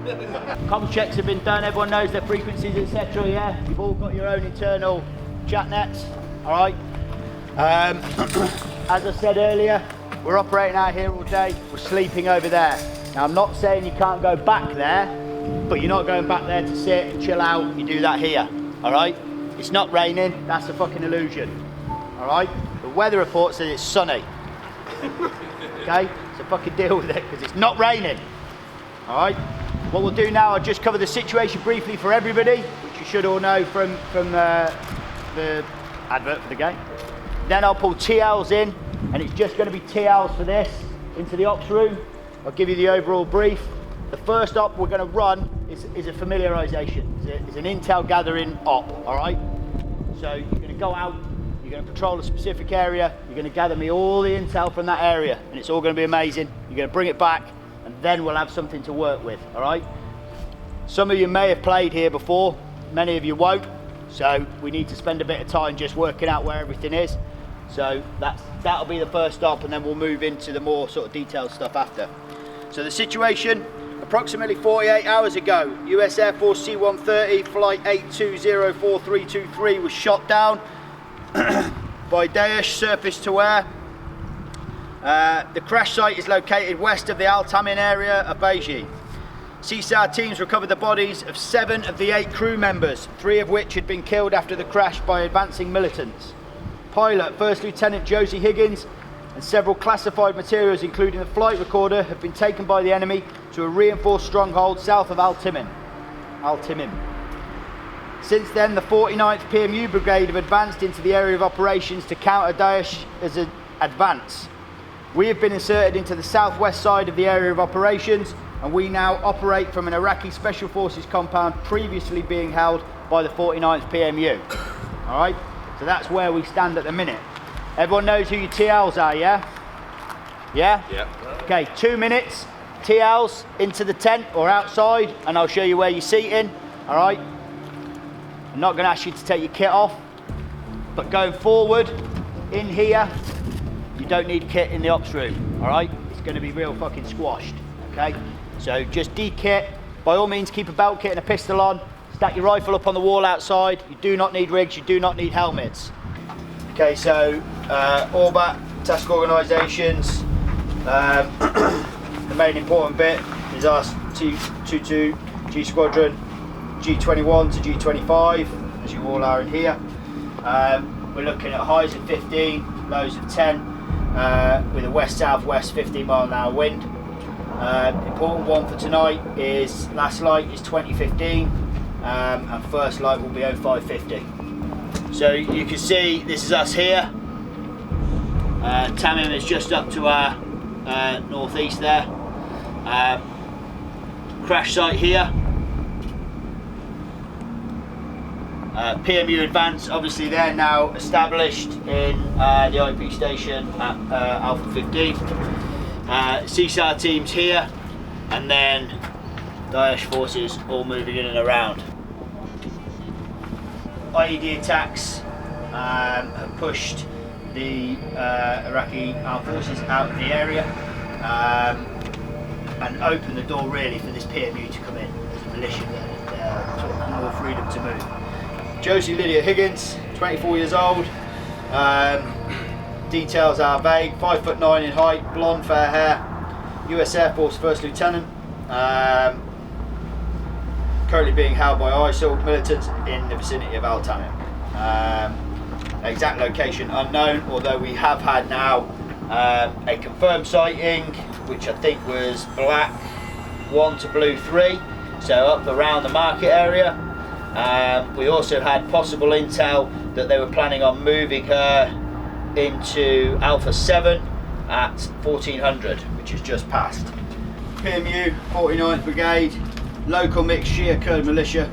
Comm checks have been done, everyone knows their frequencies, etc. Yeah, you've all got your own internal chat nets, all right? As I said earlier, we're operating out here all day, we're sleeping over there. Now, I'm not saying you can't go back there, but you're not going back there to sit and chill out, you do that here, all right? It's not raining, that's a fucking illusion, all right? The weather report says it's sunny, okay? So fucking deal with it, because it's not raining, all right? What we'll do now, I'll just cover the situation briefly for everybody, which you should all know from the advert for the game. Then I'll pull TLs in, and it's just going to be TLs for this, into the ops room. I'll give you the overall brief. The first op we're going to run is a familiarisation. It's an intel gathering op, all right? So you're going to go out, you're going to patrol a specific area, you're going to gather me all the intel from that area, and it's all going to be amazing. You're going to bring it back, and then we'll have something to work with, all right? Some of you may have played here before, many of you won't, so we need to spend a bit of time just working out where everything is. So that'll be the first stop, and then we'll move into the more sort of detailed stuff after. So the situation, approximately 48 hours ago, US Air Force C-130 flight 8204-323 was shot down by Daesh, surface to air. The crash site is located west of the Al Tamin area of Beijing. CSAR teams recovered the bodies of 7 of the 8 crew members, 3 of which had been killed after the crash by advancing militants. Pilot, First Lieutenant Josie Higgins, and several classified materials, including the flight recorder, have been taken by the enemy to a reinforced stronghold south of Al Tamin. Since then, the 49th PMU Brigade have advanced into the area of operations to counter Daesh as an advance. We have been inserted into the southwest side of the area of operations, and we now operate from an Iraqi Special Forces compound previously being held by the 49th PMU. All right, so that's where we stand at the minute. Everyone knows who your TLs are, yeah? Yeah? Yeah. Okay, 2 minutes, TLs into the tent or outside, and I'll show you where you're seating, all right? I'm not going to ask you to take your kit off, but going forward, in here, you don't need kit in the ops room, all right? It's going to be real fucking squashed, okay? So just de-kit. By all means, keep a belt kit and a pistol on. Stack your rifle up on the wall outside. You do not need rigs, you do not need helmets. Okay, so Orbat, task organisations. The main important bit is our T22 G Squadron, G21 to G25, as you all are in here. We're looking at highs of 15, lows of 10, with a west-southwest 15 mile an hour wind. Important one for tonight is last light is 2015, and first light will be 0550. So you can see this is us here. Tamim is just up to our northeast there. Crash site here. PMU advance, obviously they're now established in the IP station at Alpha 15. CSAR teams here, and then Daesh forces all moving in and around. IED attacks have pushed the Iraqi armed forces out of the area and opened the door really for this PMU to come in as a militia there, sort of more freedom to move. Josie Lydia Higgins, 24 years old. Details are vague. 5'9" in height, blonde, fair hair. US Air Force First Lieutenant. Currently being held by ISIL militants in the vicinity of Al Tamin. Exact location unknown, although we have had now a confirmed sighting, which I think was black 1 to blue 3, so up around the market area. We also had possible intel that they were planning on moving her into Alpha 7 at 1400, which has just passed. PMU, 49th Brigade, local mixed Shia Kurd militia,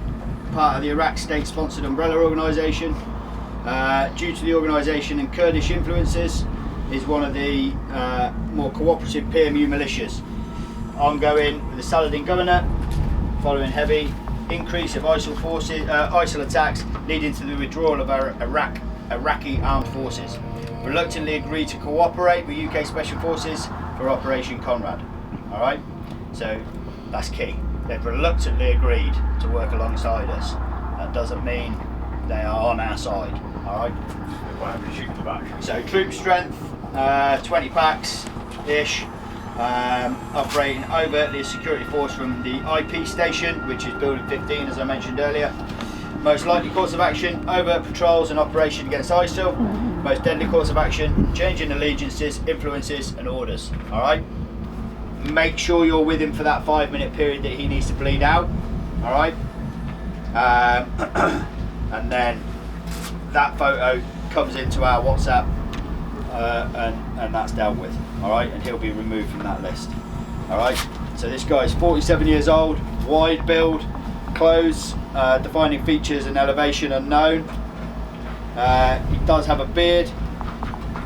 part of the Iraq state-sponsored umbrella organisation. Due to the organisation and Kurdish influences, is one of the more cooperative PMU militias. Ongoing with the Saladin governor, following heavy increase of ISIL forces, ISIL attacks, leading to the withdrawal of our Iraqi armed forces. Reluctantly agreed to cooperate with UK Special Forces for Operation Conrad. All right, so that's key. They've reluctantly agreed to work alongside us. That doesn't mean they are on our side, alright? So troop strength, 20 packs-ish, operating overtly as security force from the IP station, which is building 15 as I mentioned earlier. Most likely course of action, overt patrols and operation against ISIL. Most deadly course of action, changing allegiances, influences and orders, alright? Make sure you're with him for that 5-minute period that he needs to bleed out, alright? And then that photo comes into our WhatsApp and that's dealt with, alright? And he'll be removed from that list, alright? So this guy's 47 years old, wide build, clothes, defining features and elevation unknown. He does have a beard,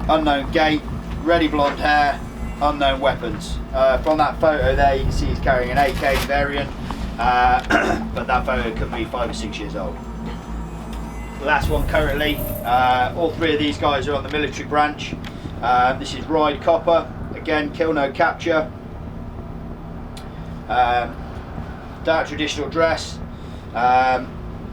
unknown gait, reddy blonde hair, unknown weapons. From that photo there you can see he's carrying an AK variant, but that photo could be 5 or 6 years old. Last one currently, all 3 of these guys are on the military branch. This is Ride Copper, again kill no capture. Dark traditional dress.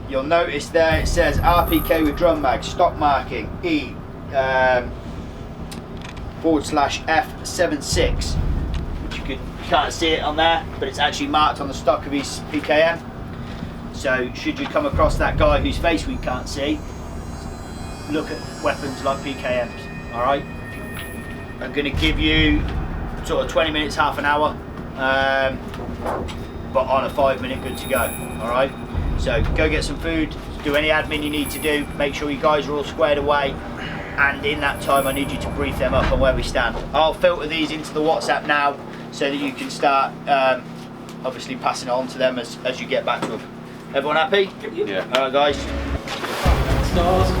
You'll notice there it says RPK with drum mag, stock marking E/F76, which you can't see it on there, but it's actually marked on the stock of his PKM. So should you come across that guy whose face we can't see, look at weapons like PKMs, alright? I'm going to give you sort of 20 minutes, half an hour, but on a 5-minute good to go, alright? So go get some food, do any admin you need to do, make sure you guys are all squared away, and in that time I need you to brief them up on where we stand. I'll filter these into the WhatsApp now so that you can start obviously passing it on to them as you get back to them. Everyone happy? Yeah. Alright guys. Stars.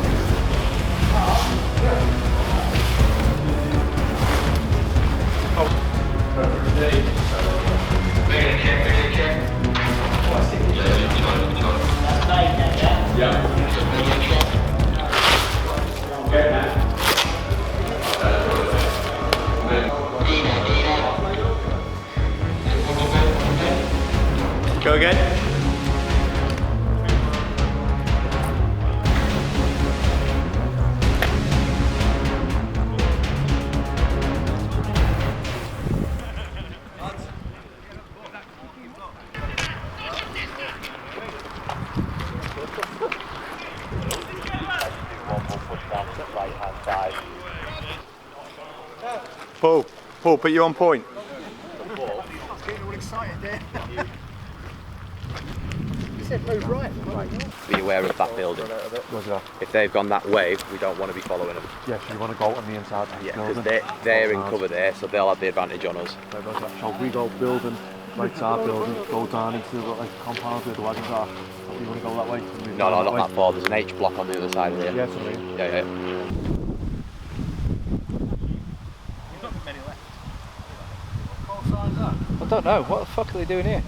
Go again. Paul, put you on point. Be aware of that building. If they've gone that way, we don't want to be following them. Yeah, so you want to go on the inside of the Yeah, building. because they're in cover there, so they'll have the advantage on us. So we go building, right side building, go down into the compound where the wagons are. You want to go that way? No, not that far. There's an H block on the other side of there. Yeah, that's what I mean. Yeah. I don't know, what the fuck are they doing here?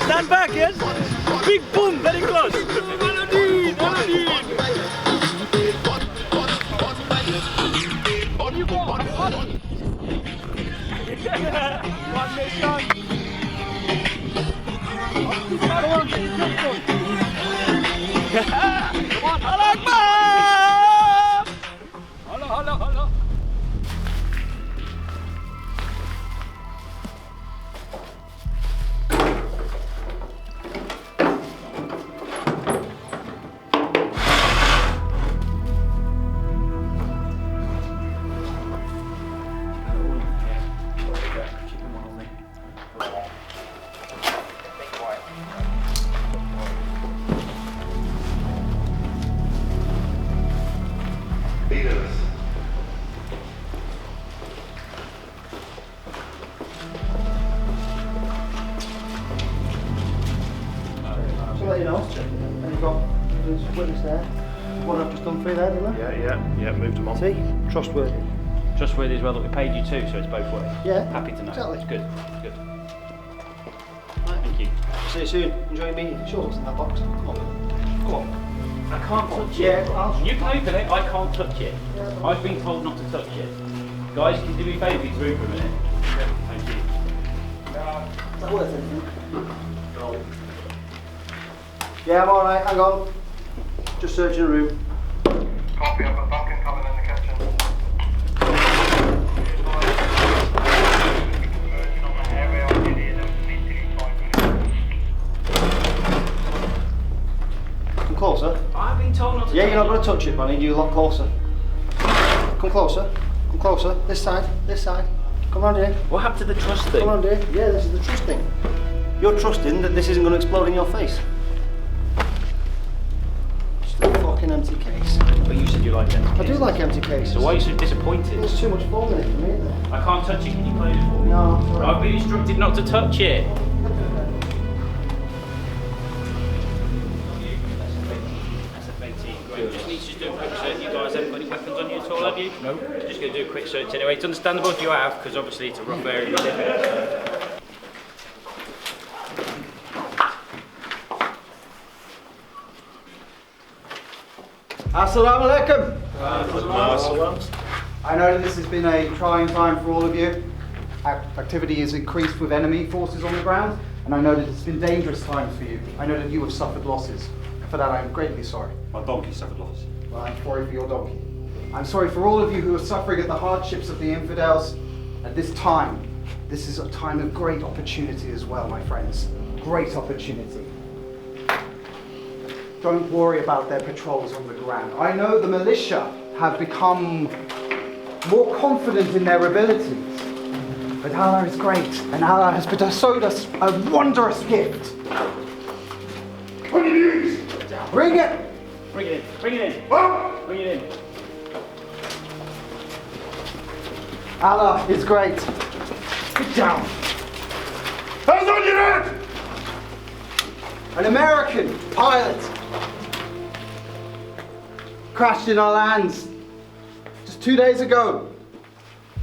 Stand back, yes? Big boom, very close. On you go, on. One mission. Come on, get your jump on. Come on, Hello. Let you know. And you've got the witness there. What I've just done for you there, didn't I? Yeah, moved them on. See? Trustworthy. Trustworthy as well that we paid you too, so it's both ways. Yeah. Happy to know. Exactly. It's good. Right. Thank you. See you soon. Enjoy your meeting. Sure, what's in that box? Come on. Come on. I can't touch it. Yeah, You can open it, I can't touch it. I've been told not to touch it. Guys, can you do me a favour? Please move for a minute. Thank you. Is that worth anything? Yeah, I'm alright, hang on. Just searching the room. Copy, I've got Duncan coming in the kitchen. Conversion on the area, I'll get in and meet you in 5 minutes. Come closer. I've been told not to. Yeah, you're not going to touch it, man. I need you a lot closer. Come closer. Come closer. This side. This side. Come round here. What happened to the trust thing? Come round here. Yeah, this is the trust thing. You're trusting that this isn't going to explode in your face. Just a fucking empty case. But you said you liked it. I do like empty cases. So why are you so disappointed? There's too much foam in it for me, isn't there? I can't touch it. Can you close it for me? No, it's alright. I've been instructed not to touch it. That's a 18. Great. Just need to just do a quick search. You guys haven't got any weapons on you at all, have you? No. Just going to do a quick search anyway. It's understandable if you have, because obviously it's a rough area you live in. Assalamu alaikum. I know that this has been a trying time for all of you. Activity has increased with enemy forces on the ground, and I know that it's been dangerous times for you. I know that you have suffered losses. For that, I am greatly sorry. My donkey suffered losses. Well, I'm sorry for your donkey. I'm sorry for all of you who are suffering at the hardships of the infidels at this time. This is a time of great opportunity as well, my friends. Great opportunity. Don't worry about their patrols on the ground. I know the militia have become more confident in their abilities. But Allah is great, and Allah has bestowed us a wondrous gift. Bring it! Bring it in. Bring it in. Bring it in. Allah is great. Get down. Hands on your head! An American pilot crashed in our lands just 2 days ago.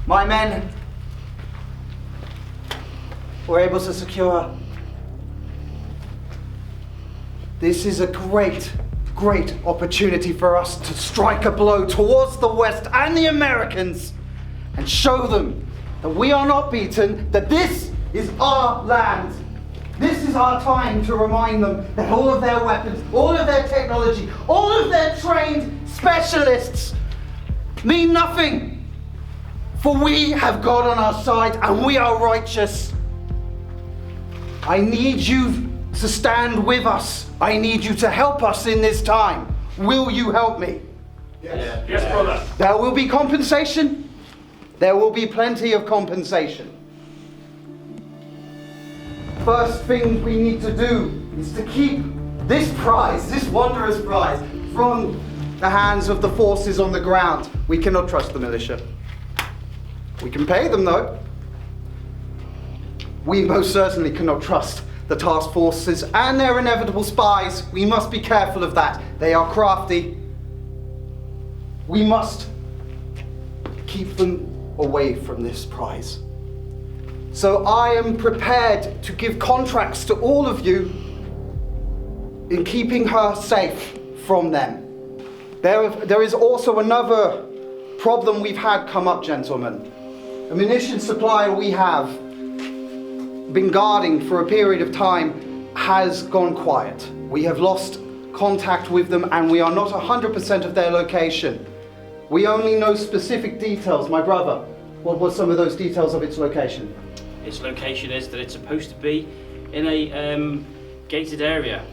My men were able to secure. This is a great, great opportunity for us to strike a blow towards the West and the Americans and show them that we are not beaten, that this is our land. This is our time to remind them that all of their weapons, all of their technology, all of their trained specialists mean nothing. For we have God on our side and we are righteous. I need you to stand with us. I need you to help us in this time. Will you help me? Yes. Yes, brother. There will be compensation. There will be plenty of compensation. First thing we need to do is to keep this prize, this wondrous prize, from the hands of the forces on the ground. We cannot trust the militia. We can pay them though. We most certainly cannot trust the task forces and their inevitable spies. We must be careful of that. They are crafty. We must keep them away from this prize. So I am prepared to give contracts to all of you in keeping her safe from them. There is also another problem we've had come up, gentlemen. A munition supplier we have been guarding for a period of time has gone quiet. We have lost contact with them and we are not 100% of their location. We only know specific details. My brother, what were some of those details of its location? Its location is that it's supposed to be in a gated area,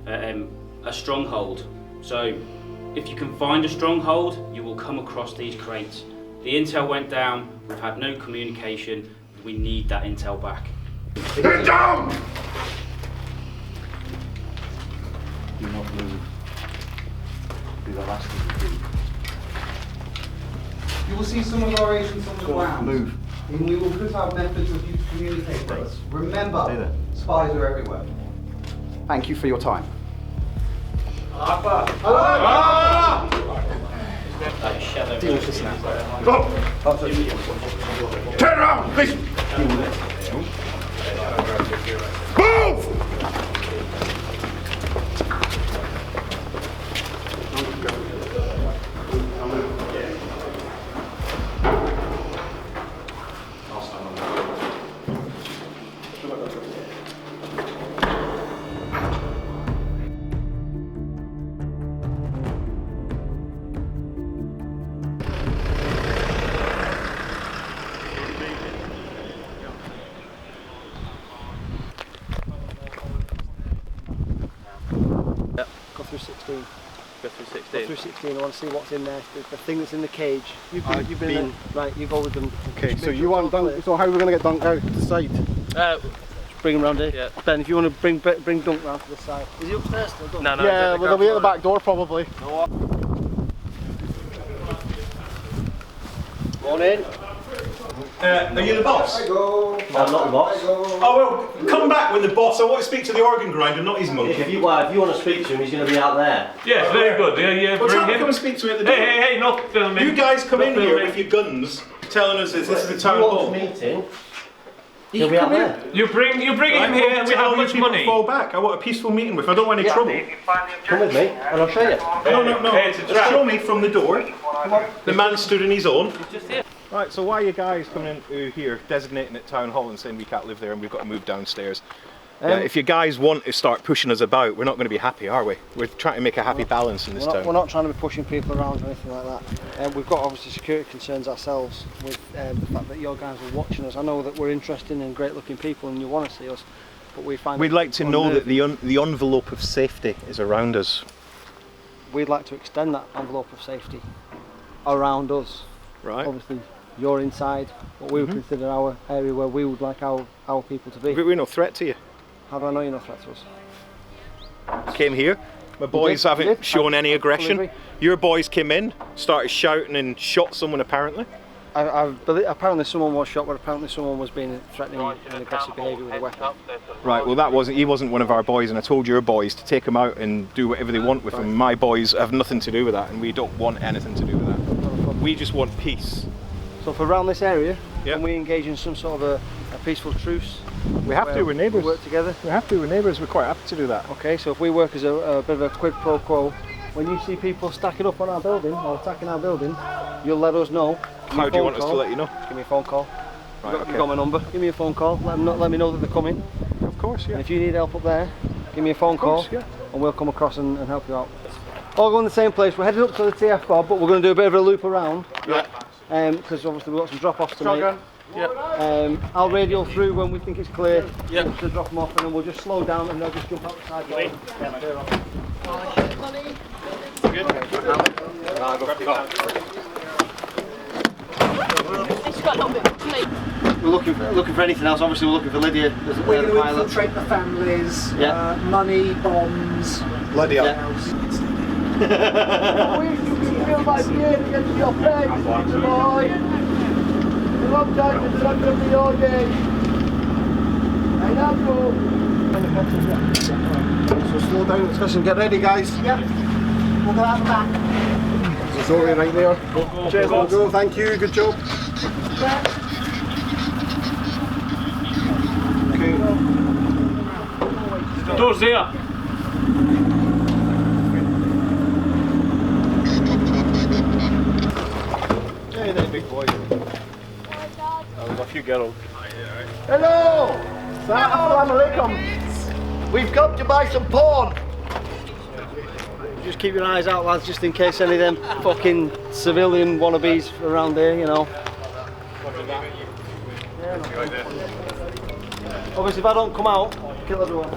a stronghold. So if you can find a stronghold, you will come across these crates. The intel went down, we've had no communication, we need that intel back. Get down! Do not move. Be the last thing you do. You will see some of our agents on the ground. Move. And we will put our methods of you to communicate with us. Remember, Stay there. spies are everywhere. Thank you for your time. Deal with this now. Turn around, please! Move! through 16. Go through Go 16. through 16. I want to see what's in there. The thing that's in the cage. You've been in there. Right, you go with them. Okay, Just so make you sure want it's all dunk. clear. So how are we going to get Dunk out to the side? Bring them round here. Yeah. Ben, if you want to bring Dunk round to the side. Is he upstairs still? Dunk? No, no. Yeah, well, they'll be at the back door probably. Morning. Are you the boss? No, I'm not the boss. Oh well, come back with the boss. I want to speak to the organ grinder, not his monkey. If you want to speak to him, he's going to be out there. Yes, very good. Yeah, Well, bring tell him to him. come and speak to me at the door. Hey, no filming. You guys come No in here filming. with your guns, telling us this is the town If you want hall. a meeting, You he'll be out come in. there. You bring him here and we Tell have you much people money. Fall back. I want a peaceful meeting with. I don't want any trouble. Come with me, and I'll show you. No. Hey, it's a trap. Show me from the door. The man stood in his own. Just here. Right, so why are you guys coming in here, designating it town hall and saying we can't live there and we've got to move downstairs? If you guys want to start pushing us about, we're not going to be happy, are we? We're trying to make a happy balance in this town. We're not trying to be pushing people around or anything like that. We've got obviously security concerns ourselves with the fact that your guys are watching us. I know that we're interesting and great looking people and you want to see us, but we find We'd it like to know that unnerving. the envelope of safety is around us. We'd like to extend that envelope of safety around us. Right. Obviously, you're inside what we would consider our area where we would like our people to be. We're no threat to you. How do I know you're not threat to us? Came here. My boys you haven't did. shown I any fully aggression. agree. Your boys came in, started shouting and shot someone apparently. I believe apparently someone was shot, but apparently someone was being threatening and aggressive behaviour with a weapon. Right, well he wasn't one of our boys, and I told your boys to take him out and do whatever they want with him. My boys have nothing to do with that, and we don't want anything to do with that. We just want peace. So for around this area, Yeah. can we engage in some sort of a peaceful truce? We have to, we're neighbours. We work together. We have to, we're neighbours, we're quite happy to do that. Okay, so if we work as a bit of a quid pro quo, when you see people stacking up on our building or attacking our building, you'll let us know. How do you want us to let you know? Give me a phone call. Right, You've okay. got my number. Give me a phone call. Let me know that they're coming. Of course, yeah. And if you need help up there, give me a phone call, course, yeah. and we'll come across and help you out. All going the same place. We're headed up to the TF Bob, but we're going to do a bit of a loop around. Yeah. Because obviously we've got some drop-offs to make. I'll radio through when we think it's clear to drop them off, and then we'll just slow down and they'll just jump out the side door. Yeah, clear off. We're looking for anything else. Obviously, we're looking for Lydia. We're going to infiltrate the families, money, bombs. Bloody hell. Feel my beard against your face, boy. A long time since I've done the organ. I know. So slow down, let's listen, get ready guys. Yep. We'll go out the back. There's Zoe right there. Cheers, we'll go, thank you, good job. Okay. The door's there. Hey there, big boy. There's a few girls. Hello! Assalamu alaikum. We've come to buy some porn. Just keep your eyes out, lads, just in case any of them fucking civilian wannabes around there, you know. Obviously, if I don't come out, kill everyone.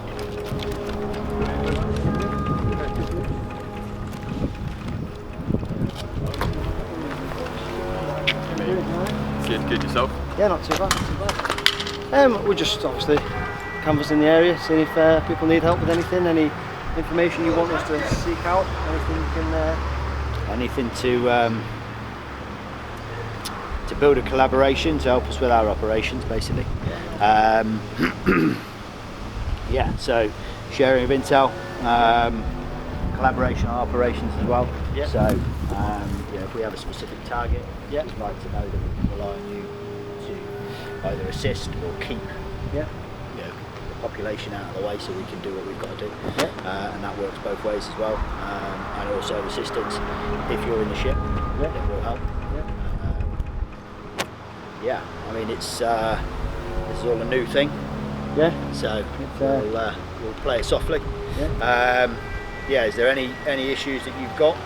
Good yourself. Yeah, not too bad, we're just obviously canvassing the area, seeing if people need help with anything, any information you want us to seek out, anything you can... Anything to build a collaboration to help us with our operations, basically. Yeah, so sharing of intel, collaboration on operations as well. Yeah. So if we have a specific target, Yeah. we'd like to know that we can rely on you to either assist or keep Yeah. the population out of the way so we can do what we've got to do. Yeah. And that works both ways as well. And also assistance if you're in the ship, it will help. Yeah, I mean it's this is all a new thing. Yeah. So we'll play it softly. Yeah. Is there any issues that you've got?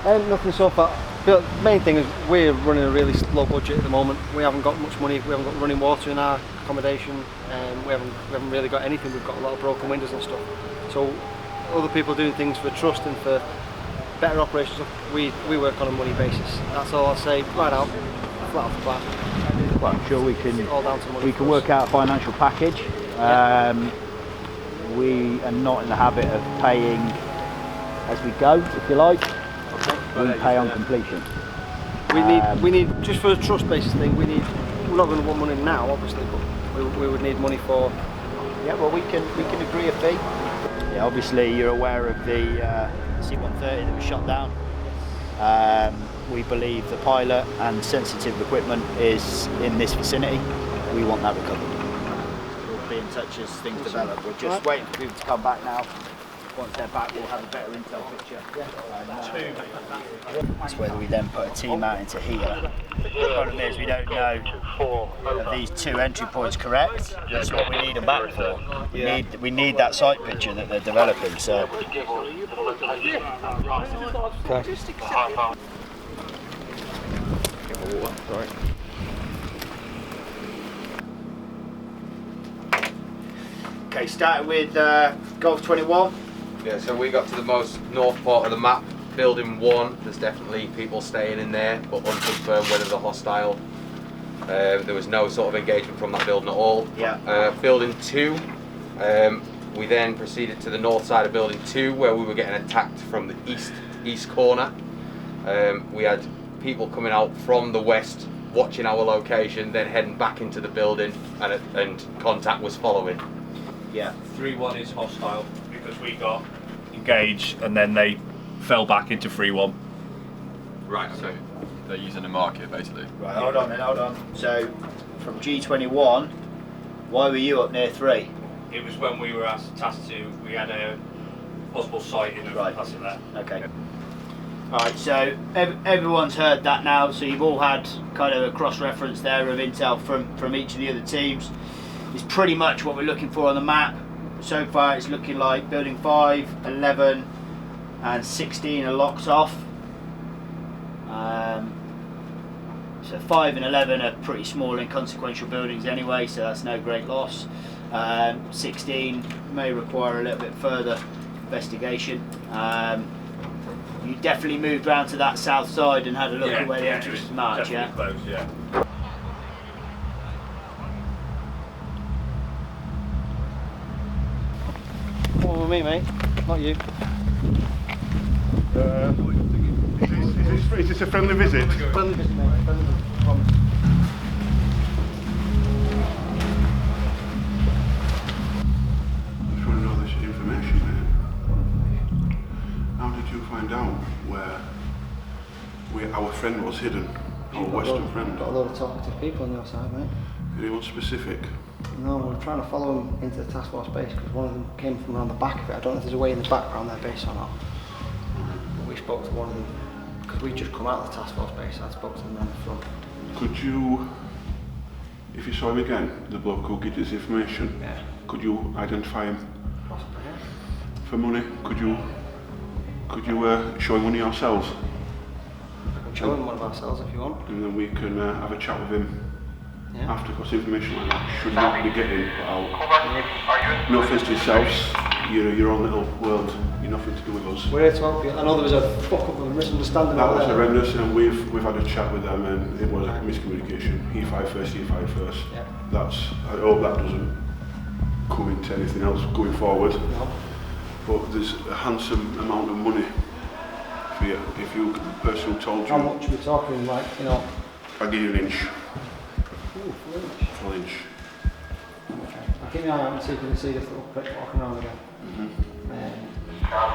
Nothing so far. The main thing is we're running a really low budget at the moment. We haven't got much money. We haven't got running water in our accommodation. We haven't really got anything. We've got a lot of broken windows and stuff. So other people doing things for trust and for better operations, we work on a money basis. That's all I'll say right out, flat off the bat. Well, I'm sure we can. All down to money. We can work out a financial package. We are not in the habit of paying as we go, if you like. We pay on completion. We need just for a trust basis thing. We're not going to want money now, obviously, but we would need money for. Yeah, well, we can agree a fee. Yeah, obviously you're aware of the C-130 that was shot down. We believe the pilot and sensitive equipment is in this vicinity. We want that recovered. We'll be in touch as things develop. We're just waiting for people to come back now. Once they're back, we'll have a better intel picture. That's whether we then put a team out into here. The problem is we don't know are these 2 entry points correct. That's what we need them back for. We need that site picture that they're developing. So. Okay, starting with Golf 21. Yeah, so we got to the most north part of the map, building 1. There's definitely people staying in there, but unconfirmed whether they're hostile. There was no sort of engagement from that building at all. Yeah. Building 2, we then proceeded to the north side of building 2, where we were getting attacked from the east corner. We had people coming out from the west, watching our location, then heading back into the building, and contact was following. Yeah. 3-1 is hostile because we got engaged and then they fell back into 3-1. Right, so they're using the market basically. Right, hold on. So, from G21, why were you up near 3? It was when we were tasked to, we had a possible sighting of us in there. Okay. Alright, so everyone's heard that now, so you've all had kind of a cross-reference there of intel from each of the other teams. It's pretty much what we're looking for on the map. So far it's looking like building 5, 11 and 16 are locked off. So 5 and 11 are pretty small inconsequential buildings anyway, so that's no great loss. 16 may require a little bit further investigation. You definitely moved round to that south side and had a look at where the entrance was marked, yeah? Close, yeah. Come on with me, mate. Not you. Is this a friendly visit? Friendly visit, mate. Friendly visit. Promise. I just want to know this information, man. How did you find out where our friend was hidden? Our Western friend? Got a lot of talkative people on your side, mate. Anyone specific? No, we're trying to follow them into the task force base because one of them came from around the back of it. I don't know if there's a way in the background their base or not. But we spoke to one of them because we just come out of the task force base. I spoke to them on the front. Could you, if you saw him again, the bloke who gave this information, could you identify him? Possibly, yeah. For money, could you show him one of yourselves? I can show him one of ourselves if you want. And then we can have a chat with him after, because information like that should not be getting put out. No offence to yourselves, you're your own little world, you're nothing to do with us. We're here to help you. I know there was a fuck up of a misunderstanding. That was horrendous, and we've had a chat with them, and it was a miscommunication. He fired first, he fired first. Yeah. I hope that doesn't come into anything else going forward. No. But there's a handsome amount of money for you, if you, the person who told you. How much are we talking, like, you know? I'll give you an inch. Ooh, Full inch. Okay. I'll keep my eye out and see if you can see this little prick walking around again.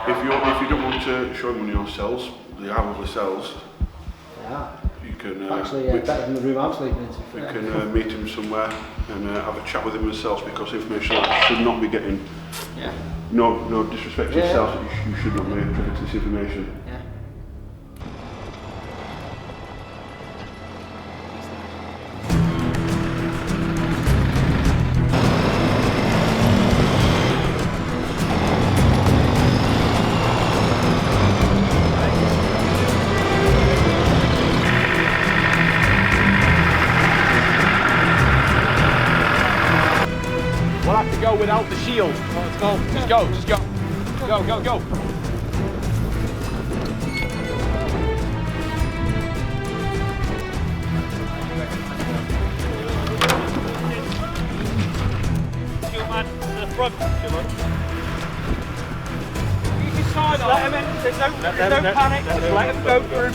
If you don't want to show them on your cells, they have other cells. Yeah. You can Actually, better than the room I'm sleeping in. you can meet him somewhere and have a chat with him themselves, because information like that should not be getting. Yeah. No disrespect to yourself. You should not be privy to this information. Yeah. We'll have to go without the shield. Let's go. Just go, just go. Go, go, go. Man to the front. You decide on. Let him in. There's no panic. Just let him go through.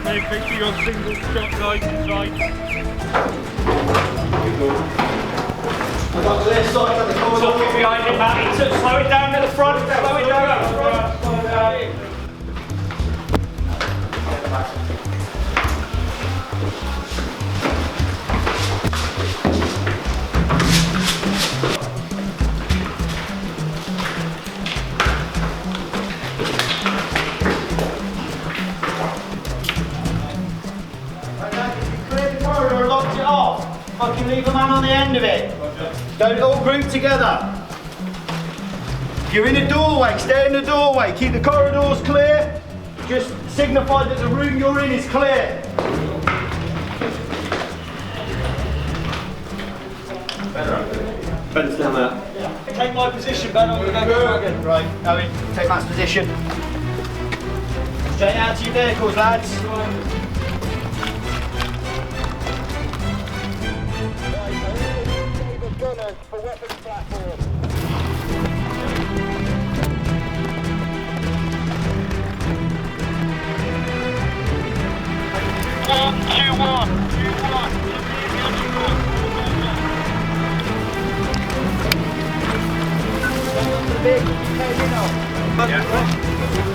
Make sure you're single shot guys inside. I got the left side of the corner. Talk it behind him, Matt. Slow it down at the front. Slow it down at the front. Slow it down. Fucking leave a man on the end of it. Don't all group together. If you're in a doorway, stay in the doorway. Keep the corridors clear. Just signify that the room you're in is clear. Ben's down there. Take my position, Ben. I'm going to go again. Right, Owen, take Matt's position. Straight out to your vehicles, lads. For weapons platform. 2-1.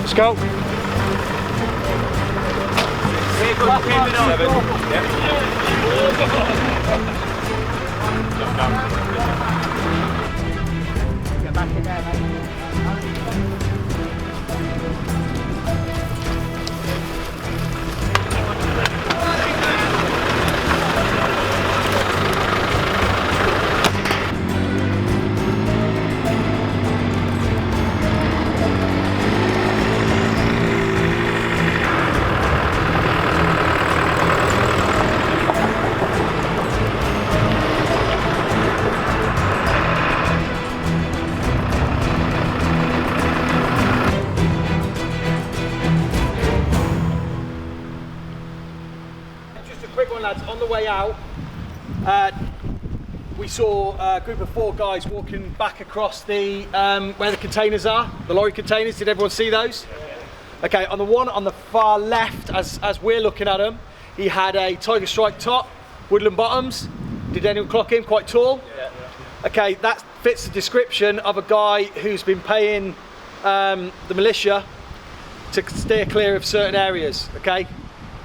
Let's go. Get back in there, mate. Lads, on the way out, we saw a group of 4 guys walking back across the where the containers are, the lorry containers. Did everyone see those? Okay, on the one on the far left, as we're looking at him, he had a Tiger Strike top, woodland bottoms. Did anyone clock him? Quite tall. Yeah. Okay, that fits the description of a guy who's been paying the militia to steer clear of certain areas. Okay.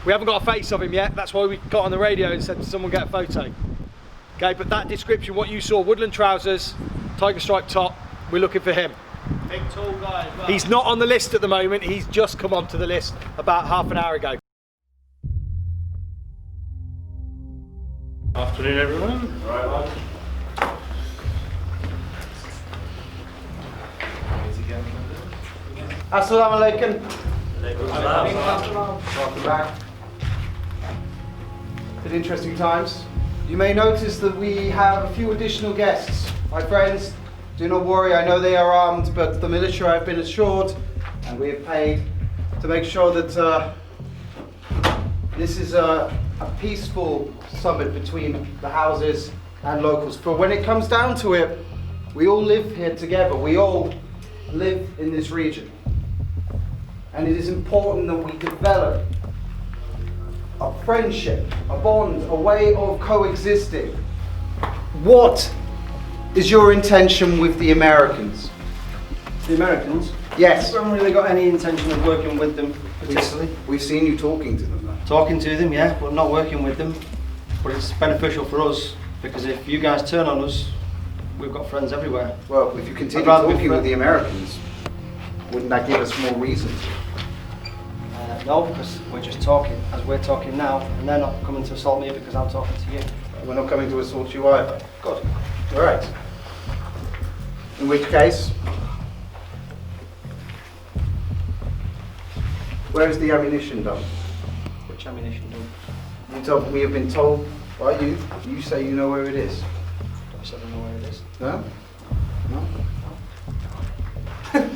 We haven't got a face of him yet, that's why we got on the radio and said to someone get a photo. Okay, but that description, what you saw, woodland trousers, Tiger Stripe top, we're looking for him. Big tall guy as well. He's not on the list at the moment, he's just come onto the list about half an hour ago. Afternoon, everyone. Right, lads. Assalamu alaikum. Welcome back. Been interesting times. You may notice that we have a few additional guests. My friends, do not worry, I know they are armed, but the militia have been assured and we have paid to make sure that this is a peaceful summit between the houses and locals. For when it comes down to it, we all live here together. We all live in this region. And it is important that we develop a friendship, a bond, a way of coexisting. What is your intention with the Americans? The Americans? Yes. We haven't really got any intention of working with them particularly. We've seen you talking to them. Talking to them, yeah, but not working with them. But it's beneficial for us because if you guys turn on us, we've got friends everywhere. Well, if you continue talking with the Americans, wouldn't that give us more reason to? No, because we're just talking as we're talking now, and they're not coming to assault me because I'm talking to you. We're not coming to assault you either. Good. All right. In which case, where is the ammunition dump? Which ammunition dump? We have been told by you. You say you know where it is. so I don't know where it is. No?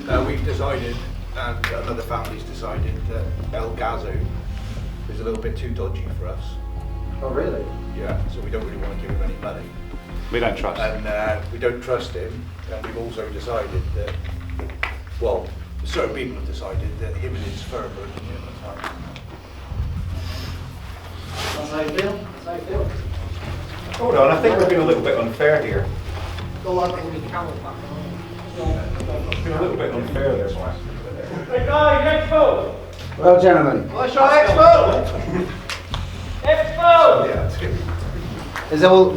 No? We've decided, and another family's decided, that El Gazo is a little bit too dodgy for us. Oh, really? Yeah, so we don't really want to give him any money. We don't trust. And we don't trust him, and we've also decided that, well, certain people have decided that him and his firm are at the time. That's how you feel? That's how you feel? Hold on, I think we've been a little bit unfair here. Go on, we camel back. It's been a little bit unfair there, boys. Hey guys, Expo! Well, gentlemen. What's your Expo? Expo!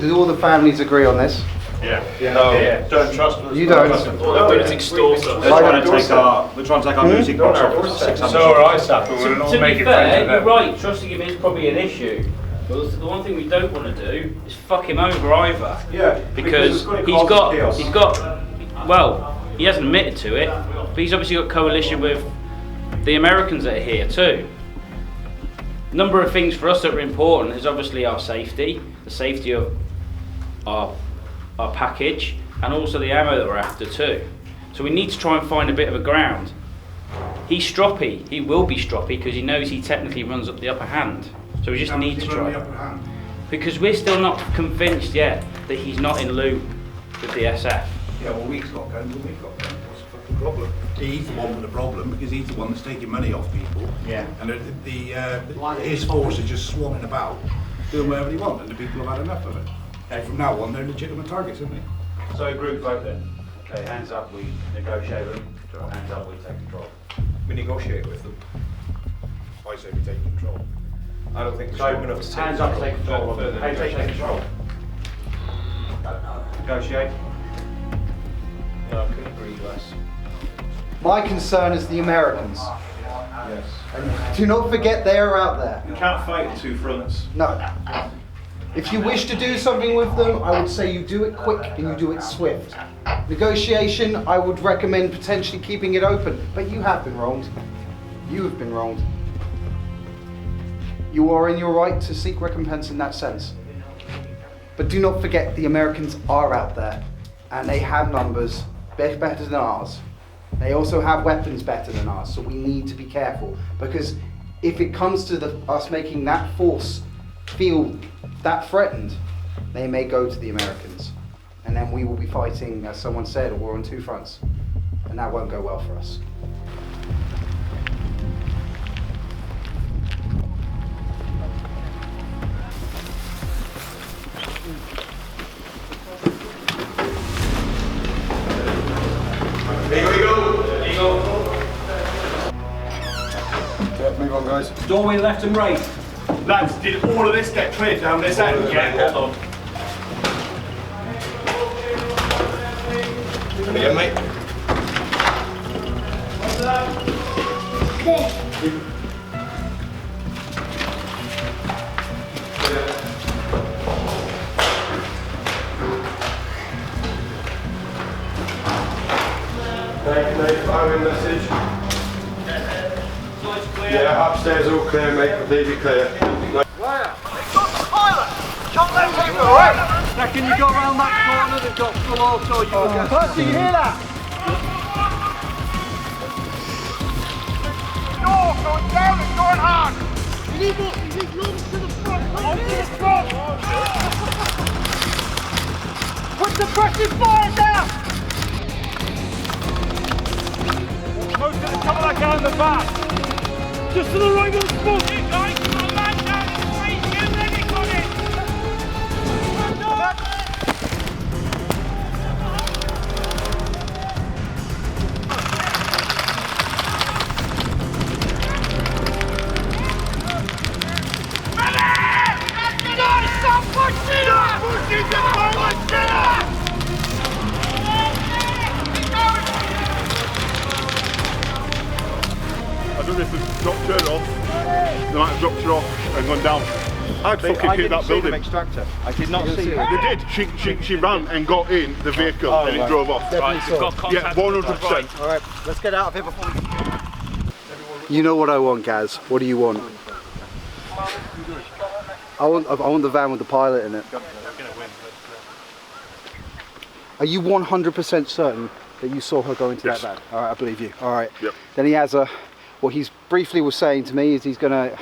Do all the families agree on this? Yeah. No. Don't trust us. You don't? All they're doing is extort us. They're trying to take our music box off us. So are I, staff, but we're not To be making fair, friends with you're them. right, trusting him is probably an issue. But the one thing we don't want to do is fuck him over either. Yeah. Because he's got, well, he hasn't admitted to it, but he's obviously got coalition with the Americans that are here too. Number of things for us that are important is obviously our safety, the safety of our package, and also the ammo that we're after too. So we need to try and find a bit of a ground. He's stroppy, he will be stroppy because he knows he technically runs up the upper hand. So we just need to try. Because we're still not convinced yet that he's not in loop with the SF. Yeah, well, we've got guns and we've got guns. What's the fucking problem? He's the one with the problem because he's the one that's taking money off people. Yeah. And his force is just swanning about, doing whatever they want, and the people have had enough of it. And from now on, they're legitimate targets, aren't they? So group vote then. Okay, hands up, we negotiate with them. Hands up, we take control. We negotiate with them. I say we take control. I don't think we're strong enough to take Hands up, take control. Hey, take control. Negotiate. No, I couldn't agree less. My concern is the Americans. Yes. And do not forget they are out there. You can't fight on two fronts. No. If you wish to do something with them, I would say you do it quick and you do it swift. Negotiation, I would recommend potentially keeping it open, but you have been wronged. You have been wronged. You are in your right to seek recompense in that sense. But do not forget the Americans are out there and they have numbers better than ours. They also have weapons better than ours, so we need to be careful because if it comes to us making that force feel that threatened, they may go to the Americans. And then we will be fighting, as someone said, a war on two fronts. And that won't go well for us. Here we go. Move on, guys. Doorway left and right. Lads, did all of this get cleared down this end? Yeah, hold on. Again, mate. Firing message. Yeah, upstairs all clear, mate. Completely clear. Reckon you go around that corner, they've got full auto, you will get... Percy, you hear that? Door going down and going hard. You need loads to the front. On to the front. Put the pressure fire down. Most of the couple that guy in the back. Just to the right of the smoke. You guys, come on, man down. Get ready for it. Stop pushing! Stop pushing! I don't know if they've dropped her off. They might have dropped her off and gone down. I'd fucking hit that building. Extractor. I did not see They did. She ran and got in the vehicle and it drove off. Definitely saw. Yeah, 100%. All right, let's get out of here before we... You know what I want, Gaz. What do you want? I want the van with the pilot in it. Are you 100% certain that you saw her go into that van? All right, I believe you. All right. Yep. Then he has what he's briefly was saying to me is he's gonna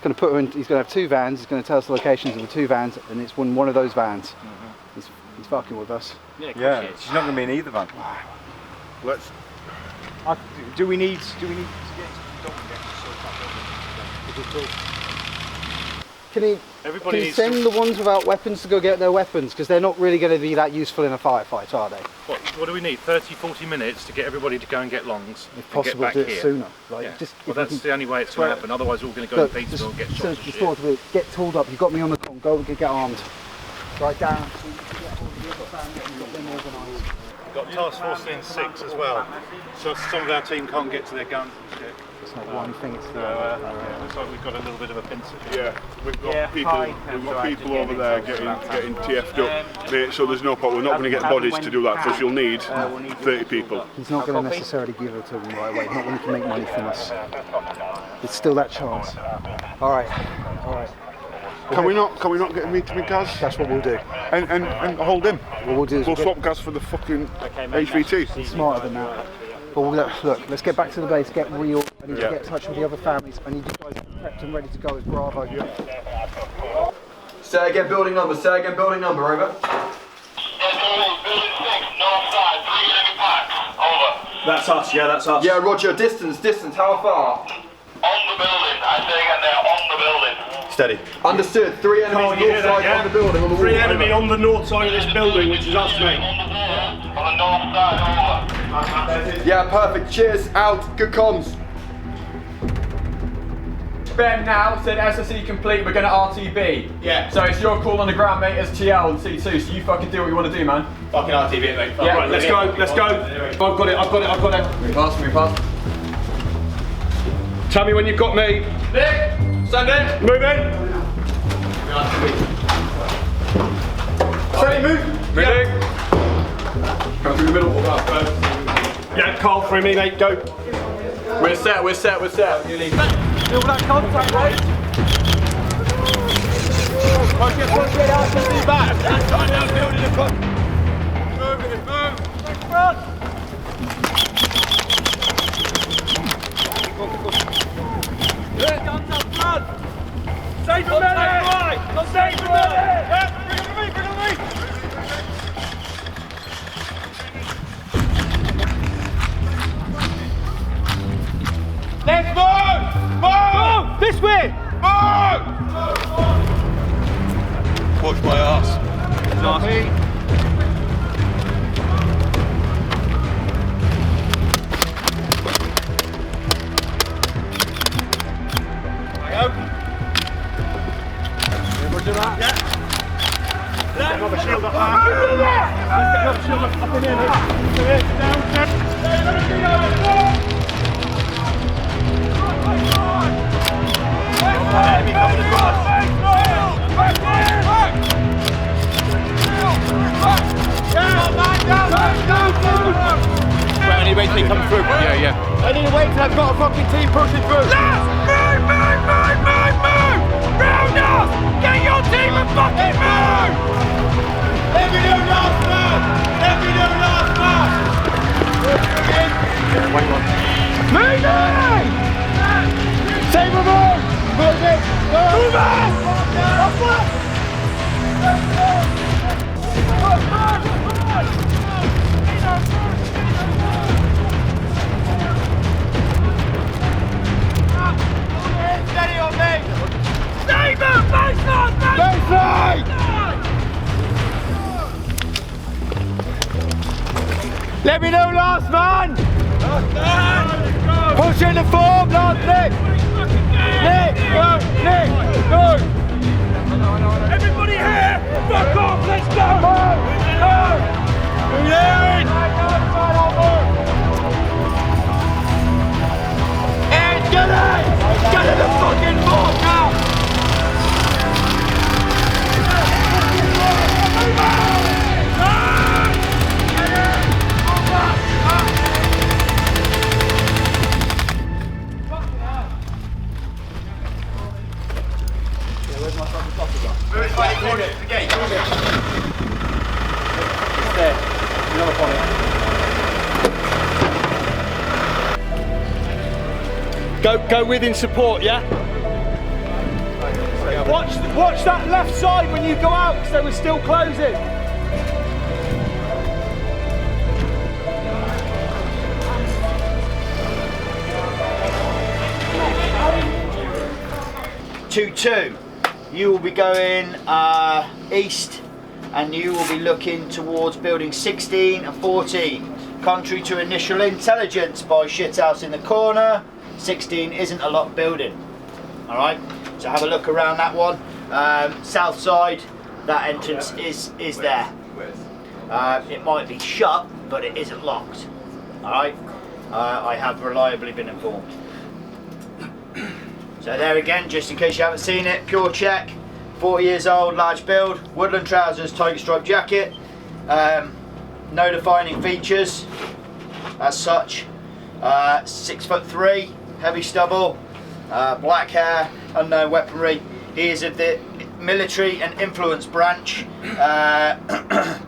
put her in. He's gonna have 2 vans. He's gonna tell us the locations of the 2 vans, and it's one of those vans. He's fucking with us. Yeah, she's not going to be in either van. Let's. Do we need to get Can he send the ones without weapons to go get their weapons? Because they're not really going to be that useful in a firefight, are they? What do we need? 30-40 minutes to get everybody to go and get longs. If possible, do it sooner. Like, Yeah. just, Well, that's the only way it's going to happen. Otherwise, we're all going to go Look, to Petersville and get shot. and shit. Get tooled up. You've got me on the con. Go and get armed. Right down. So you can get hold of the other family and get them organised. We've got task force in 6 as well, so some of our team can't get to their guns and shit. It's not one thing, it's the looks like we've got a little bit of a pincer. Yeah, we've got people over there getting TF'd up. So there's no point. We're not going to get bodies to do that because you'll need 30 people. He's not going to necessarily give it to them right away. Not when he can make money from us. It's still that chance. All right. Can we not get a meeting with Gaz? That's what we'll do. And hold him. What we'll do is we'll swap Gaz for the fucking HVT. He's smarter than that. But look, let's get back to the base, get real. I need to get in touch with the other families. I need you guys prepped and ready to go as Bravo. Say again, building number, over. Building 6, north side, 3 enemy packs, over. That's us, yeah, that's us. Yeah, roger, distance, how far? On the building, I think, and they're on the building. Steady. Understood, 3 enemies north side on the building. On the 3 enemy on the north side of this building, which is us, mate. On the north side, over. Yeah, perfect, cheers, out, good comms. Ben now said SSE complete, we're going to RTB. Yeah. So it's your call on the ground, mate, as TL and C2, so you fucking do what you want to do, man. Fucking RTB it, mate. Yeah, right, let's go. I've got it. Move past. Tell me when you've got me. Nick, stand in. Move in. Steady, move. Moving. Come through the middle. Yeah, Carl, through me, mate, go. We're set. You leave. Feel that contact, mate. Push it out to the back. That's right now, building the front. Move. Front. Good, guns up front. Save a minute. Save a minute. Yeah, bring on me. Let's move! Move! This way! Move! Watch my ass. Roger that. Yeah. Get another shield up there. Get another shield up in here, mate. Down. Enemy coming across. Right, any wait till they come through. Yeah. I need to wait till I've got a fucking team pushing through. Move! Round up! Get your team and fucking move! Let me do last man! Moving! Save them all! Move it! Move Steady on me! Save them! Baseline! Let me know, last man! Push in the form, last Nick! Go! Everybody here! Fuck off, let's go! Move in! And get in the fucking form now! Go within support, yeah? Watch that left side when you go out, because they were still closing. Two. You will be going east, and you will be looking towards building 16 and 14. Contrary to initial intelligence by shithouse in the corner, 16 isn't a locked building. All right, so have a look around that one. South side, that entrance is there. It might be shut, but it isn't locked. All right, I have reliably been informed. So there again, just in case you haven't seen it, pure check, 40 years old, large build, woodland trousers, tiger stripe jacket, no defining features as such, 6'3", heavy stubble, black hair, unknown weaponry. He is of the military and influence branch,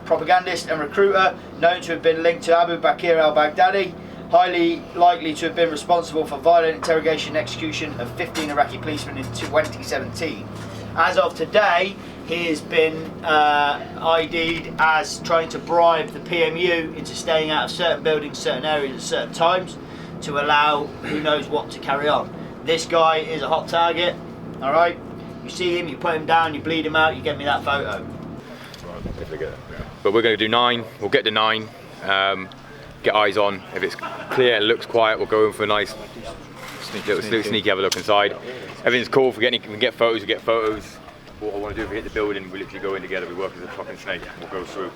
propagandist and recruiter, known to have been linked to Abu Bakr al-Baghdadi, highly likely to have been responsible for violent interrogation and execution of 15 Iraqi policemen in 2017. As of today, he has been ID'd as trying to bribe the PMU into staying out of certain buildings, certain areas at certain times to allow who knows what to carry on. This guy is a hot target, all right? You see him, you put him down, you bleed him out, you get me that photo. But we're going to do 9, we'll get to 9, get eyes on. If it's clear, it looks quiet, we'll go in for a nice sneaky have a look inside. Everything's cool, if we can get photos, we get photos. What I want to do, if we hit the building, we literally go in together, we work as a fucking snake, we'll go through,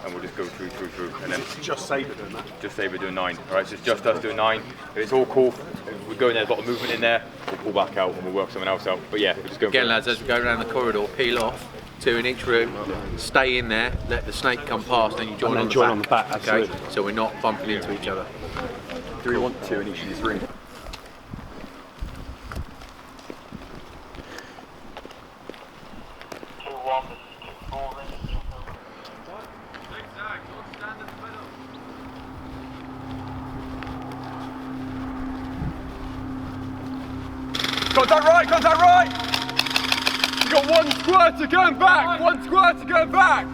and we'll just go through, and then... It's just Sabre doing that? Just Sabre doing 9, alright, so it's just us doing 9. If it's all cool, if we go in there, there's a lot of movement in there, we'll pull back out and we'll work something else out. But yeah, we're just going again, lads, as we go around the corridor, peel off, 2 in each room, stay in there, let the snake come past, and you join, on the back. Okay, so we're not bumping into each other. Do we want 2 in each of these rooms? Contact right! We've got 1 squirter going back! 1 squirter going back!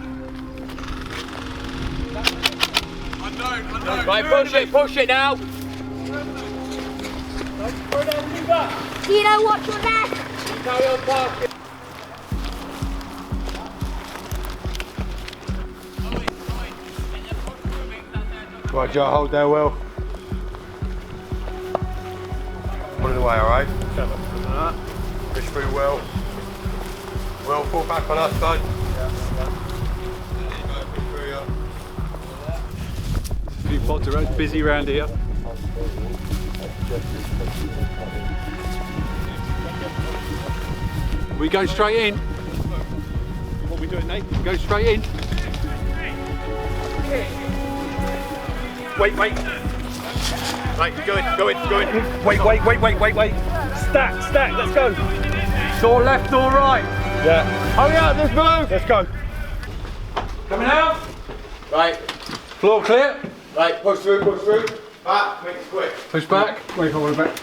Unknown. Right, push it now! Tino, watch your left! Carry on parking. Right, Joe, hold there, Will. Put it away, alright? Push through, Will. Will, pull back on us, bud. A few pods around, busy around here. We go straight in. What are we doing, Nate? Go straight in. Wait. Right, go in. Wait. Stack, let's go. Door left, door right. Yeah. Hurry up, let's move. Let's go. Coming out. Right. Floor clear. Right, push through. Back, make it quick. Push back. Wait, hold it back.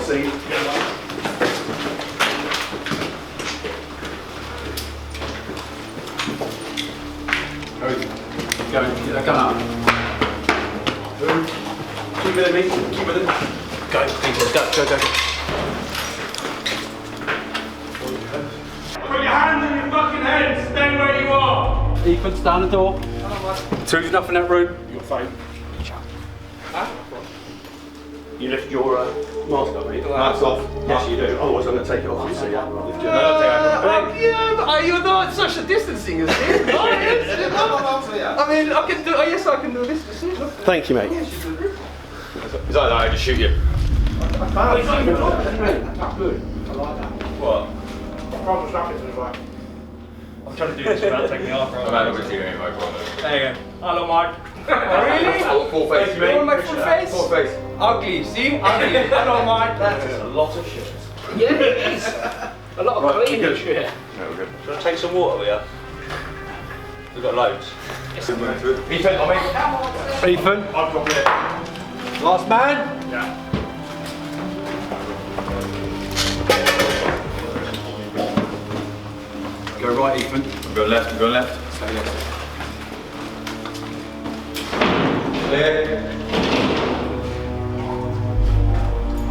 See. Go, get that gun up. Keep with it, mate. Keep with it. Go. Put your hands on your fucking head, stay where you are! Ethan, stand the door. 2's enough in that room. You're fine. You lift your mask up, mate. Mask off. Yes, you do. Otherwise, I'm going to take it off. You see, yeah. Lift your But you're not social distancing, is it? I mean, I can do. Yes, I can do this. Thank you, mate. It's like that, I just shoot you. What? I'm trying to do this without taking the arm off. I'm out of it anyway, brother. There you go. Hello, Mike. Really? Full face, You want my full face? Full face. Ugly, see? Ugly. Hello, Mike. That is a lot of shit. Yeah, it is. A lot of clean shit. No, we're good. Should I take some water with you? We've got loads. Ethan, I'll make... Ethan. I've got it. Last man? Yeah. Go right, Ethan. Go left, go left. Stay left. Clear.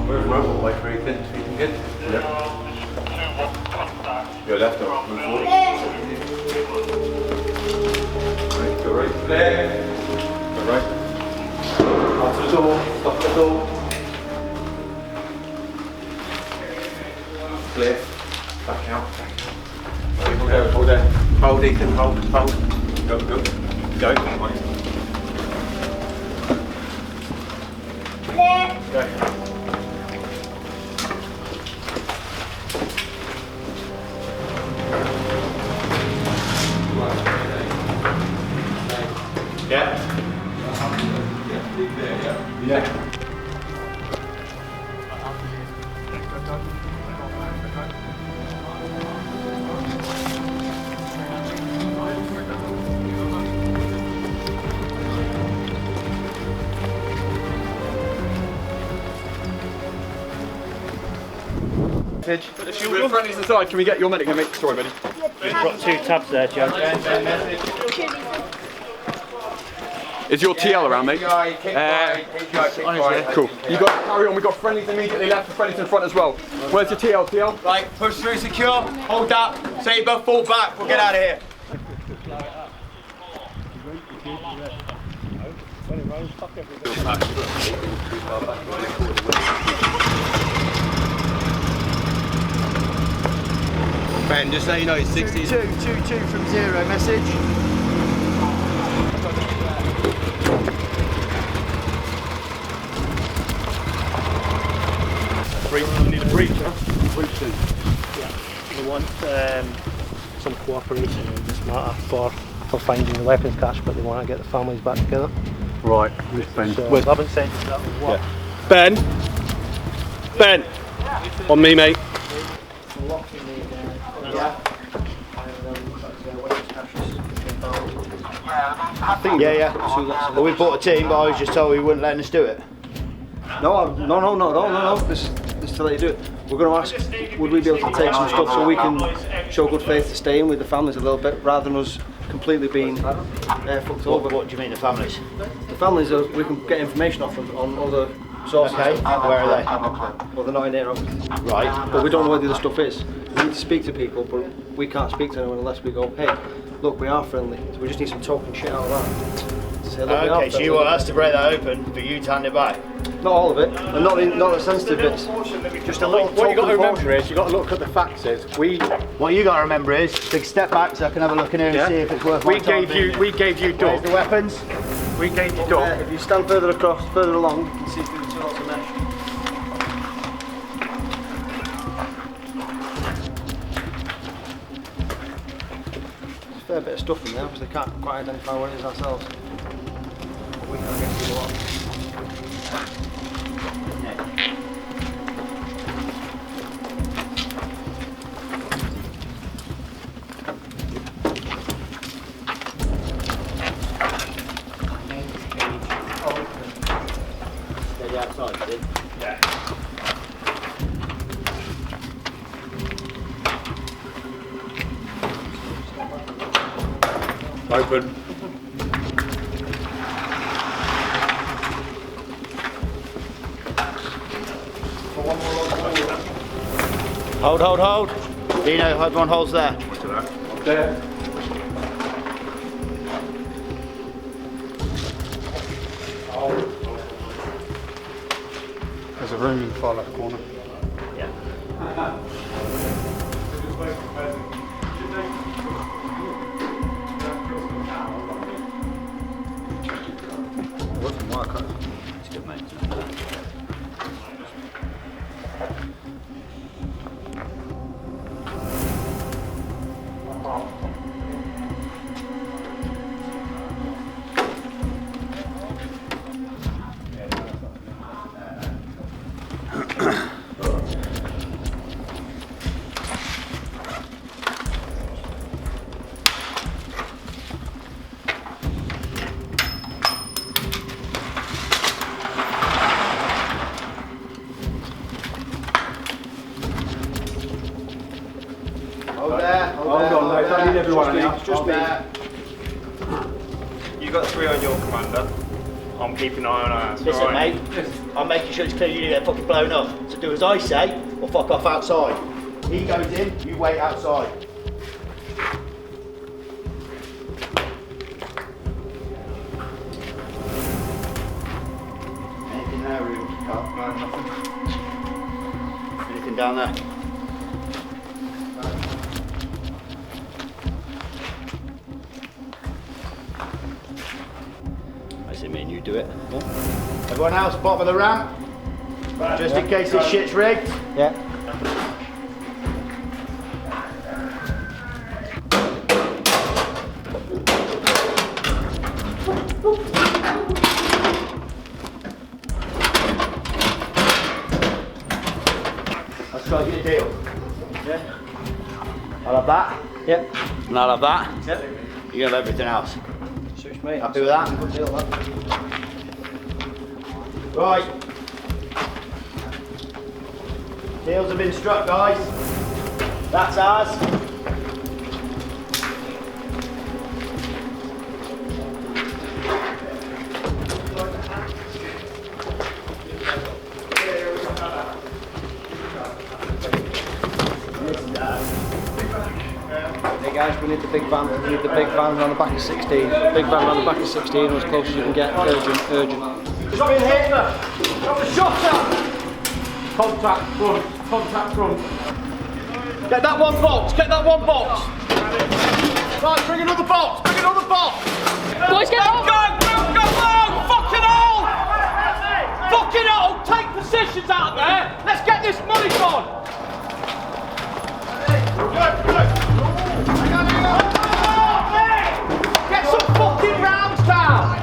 Move right all the way through, Ethan. Ethan, good? Yeah. Go left or move forward. Right, go right. Clear. Go right. Up to the door. Stop at the door. Clear. Back out. Hold there, hold there. Hold, Ethan. Hold. Hold. Go, go. Go. Right. Go. Yeah. Yeah. We're friendlies inside. Can we get your medic? Sorry, buddy. You've got 2 tabs there, Joe. Is your TL around, mate? Cool. You got carry on. We've got friendlies immediately left and friendlies in front as well. Where's your TL? TL? Right, push through secure, hold that, say you both fall back, we'll get out of here. Ben, just so you know, it's 60. 2-2 from 0, message. You need a breach, huh? We want some cooperation in this matter for finding the weapons cache, but they want to get the families back together. Right, where's Ben? So I haven't said exactly what. Ben. Ben. On me, mate. Yeah. Well, we bought a team, but I was just told we wouldn't let us do it. No. This is to let you do it. We're going to ask, would we be able to take some stuff so we can show good faith to stay in with the families a little bit, rather than us completely being fucked over. What do you mean, the families? The families, we can get information off them on other sources. Okay, where are they? Well, they're not in here, obviously. Right. But we don't know where the other stuff is. We need to speak to people, but we can't speak to anyone unless we go, hey, look, we are friendly. So we just need some talking shit out of that. To say, look, we are Okay, so you want us to break that open for you to hand it back? Not all of it, and not the sensitive bits. Just a little. What you got to remember is you got to look at the facts. What you got to remember is, big step back so I can have a look in here and see if it's worth. We gave you Where's the weapons? We gave you dog. If you stand further along, you can see through the two lots of mesh. There's a fair bit of stuff in there, because they can't quite identify what it is ourselves. But we can't get through a lot. Open. Hold. Dino, everyone holds there. There. There's a room in the far left corner. Yeah. It's good, mate. just me. You got 3 on your commander. I'm keeping an eye on ours. Listen, alright? mate, I'm making sure it's clear you get fucking blown up. So do as I say, or fuck off outside. He goes in, you wait outside. Anything there, Ruben? No, nothing. Anything down there? I say, me and you do it. Yeah. Everyone else, bottom of the ramp. Just in case this shit's rigged. Yeah. Let's try to get a deal. Yeah. I'll have that. Yep. And I'll have that. Yep. You have everything else. Suits me. Happy with that? Good deal, that. Right. Deals have been struck, guys. That's ours. Hey guys, we need the big van. We need the big van on the back of 16. Big van on the back of 16, as close as you can get. Urgent, urgent. Stop being hit, Got the shot up. Contact front. Contact front. Get that one box. Get that one box. Right, bring another box. Bring another box. Boys, get go, go, fucking hole. Fucking hole. Take positions out there. Let's get this money gone. Get some fucking rounds down.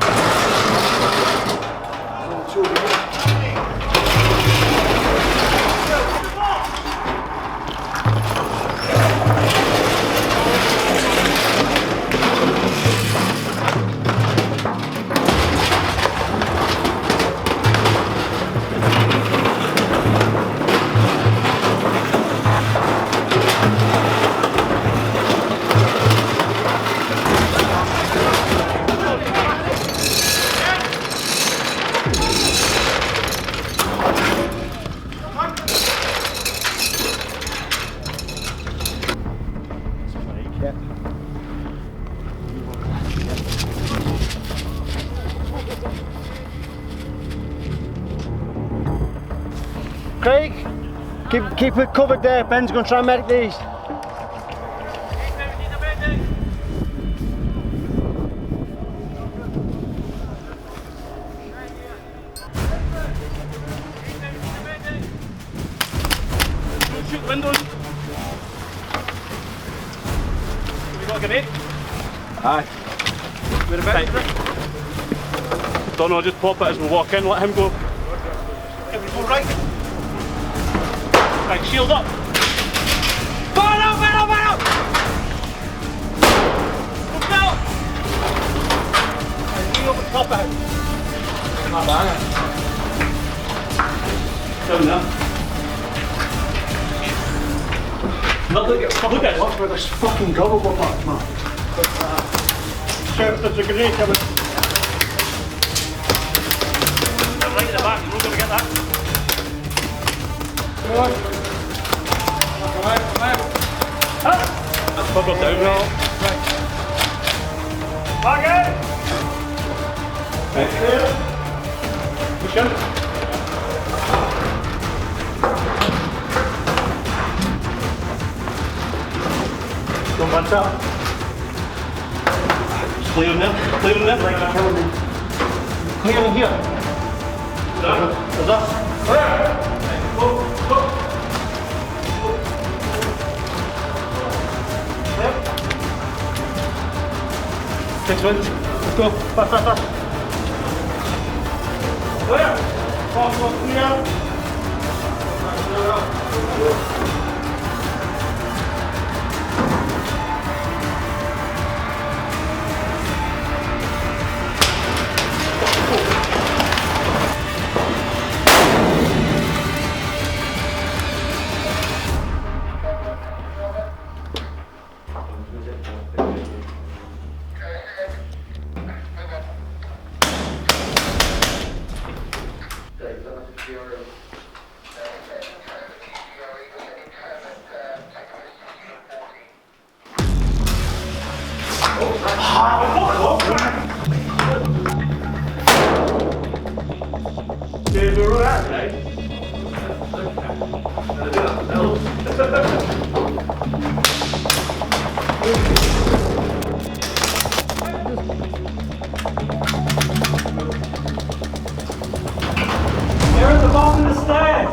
Craig, keep it covered there. Ben's going to try and medic these. Shoot the windows. We got to get in. Aye. We're about Don't know, just pop it as we walk in, let him go. Everyone go right. Right, shield up. Fire out, fire out, fire out! Look out! Right, knee over top out. Not bad. Down now. Look at it. Watch where this fucking gobble up at, man. Sheriff, there's a grenade coming. They're right at the back, we're going to get that. Come on. Come on, come on. That's bubbled down now. Right. Back in! Right. Push in. Don't bunch up. Clear them there. Clear them there. Clear them here. There's us. Go, go. Six wins. Let's go. Fast, fast, fast. Clear. Fast, fast, clear. They're at the bottom of the stairs.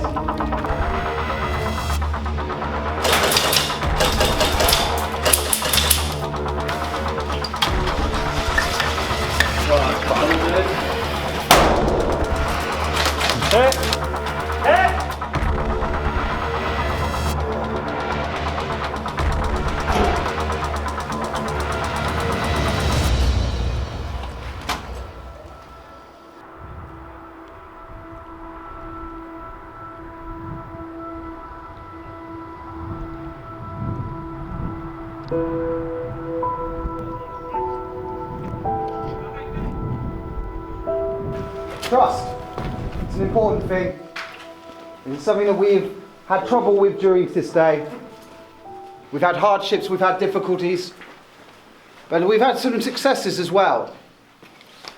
Trust. It's an important thing. It's something that we've had trouble with during this day. We've had hardships, we've had difficulties, but we've had some successes as well.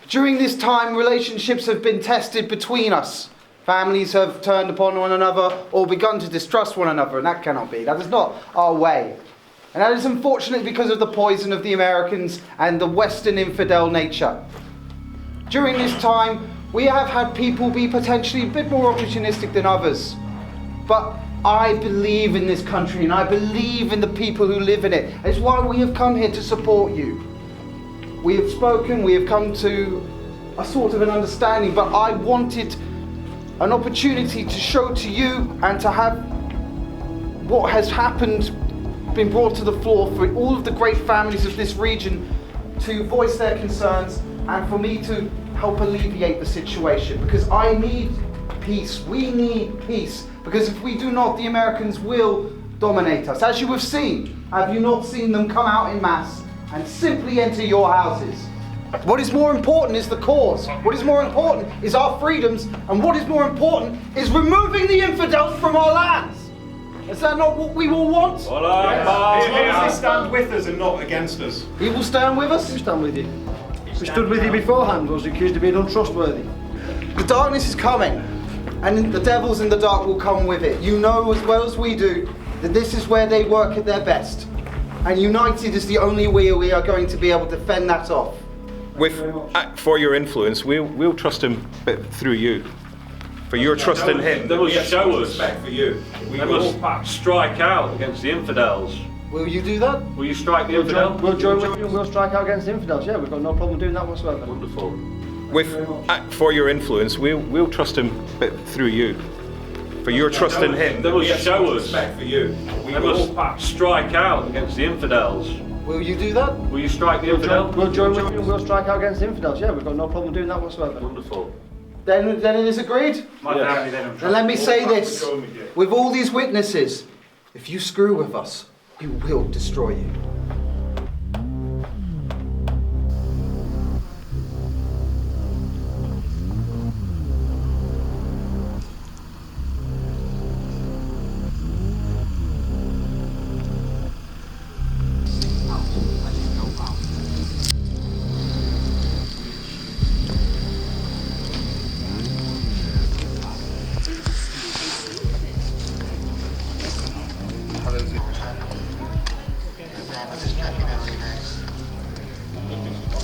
During this time, relationships have been tested between us. Families have turned upon one another or begun to distrust one another, and that cannot be. That is not our way. And that is unfortunate because of the poison of the Americans and the Western infidel nature. During this time, we have had people be potentially a bit more opportunistic than others. But I believe in this country and I believe in the people who live in it. It's why we have come here to support you. We have spoken, we have come to a sort of an understanding, but I wanted an opportunity to show to you and to have what has happened been brought to the floor for all of the great families of this region to voice their concerns and for me to help alleviate the situation, because I need peace. We need peace, because if we do not, the Americans will dominate us. As you have seen, have you not seen them come out in mass and simply enter your houses? What is more important is the cause. What is more important is our freedoms, and what is more important is removing the infidels from our lands. Is that not what we will want? He will stand with us and not against us. He will stand with us? Who stand with you? We stood with you beforehand, was accused of being untrustworthy. The darkness is coming, and the devils in the dark will come with it. You know as well as we do that this is where they work at their best. And united is the only way we are going to be able to fend that off. For your influence, we'll trust him through you. For your trust in him. They must show us. Respect for you. They must strike out against the infidels. Will you do that? Will you strike the infidels? We'll join with you and we'll strike out against the infidels. Yeah, we've got no problem doing that whatsoever. Wonderful. For your influence, we'll trust him through you. For your trust in him. They must show us. Respect for you. They must strike out against the infidels. Will you do that? Will you strike the infidels? We'll join with you and we'll strike out against the infidels. Yeah, we've got no problem doing that whatsoever. Wonderful. Then it is agreed? Then let me say this, with all these witnesses, if you screw with us, we will destroy you.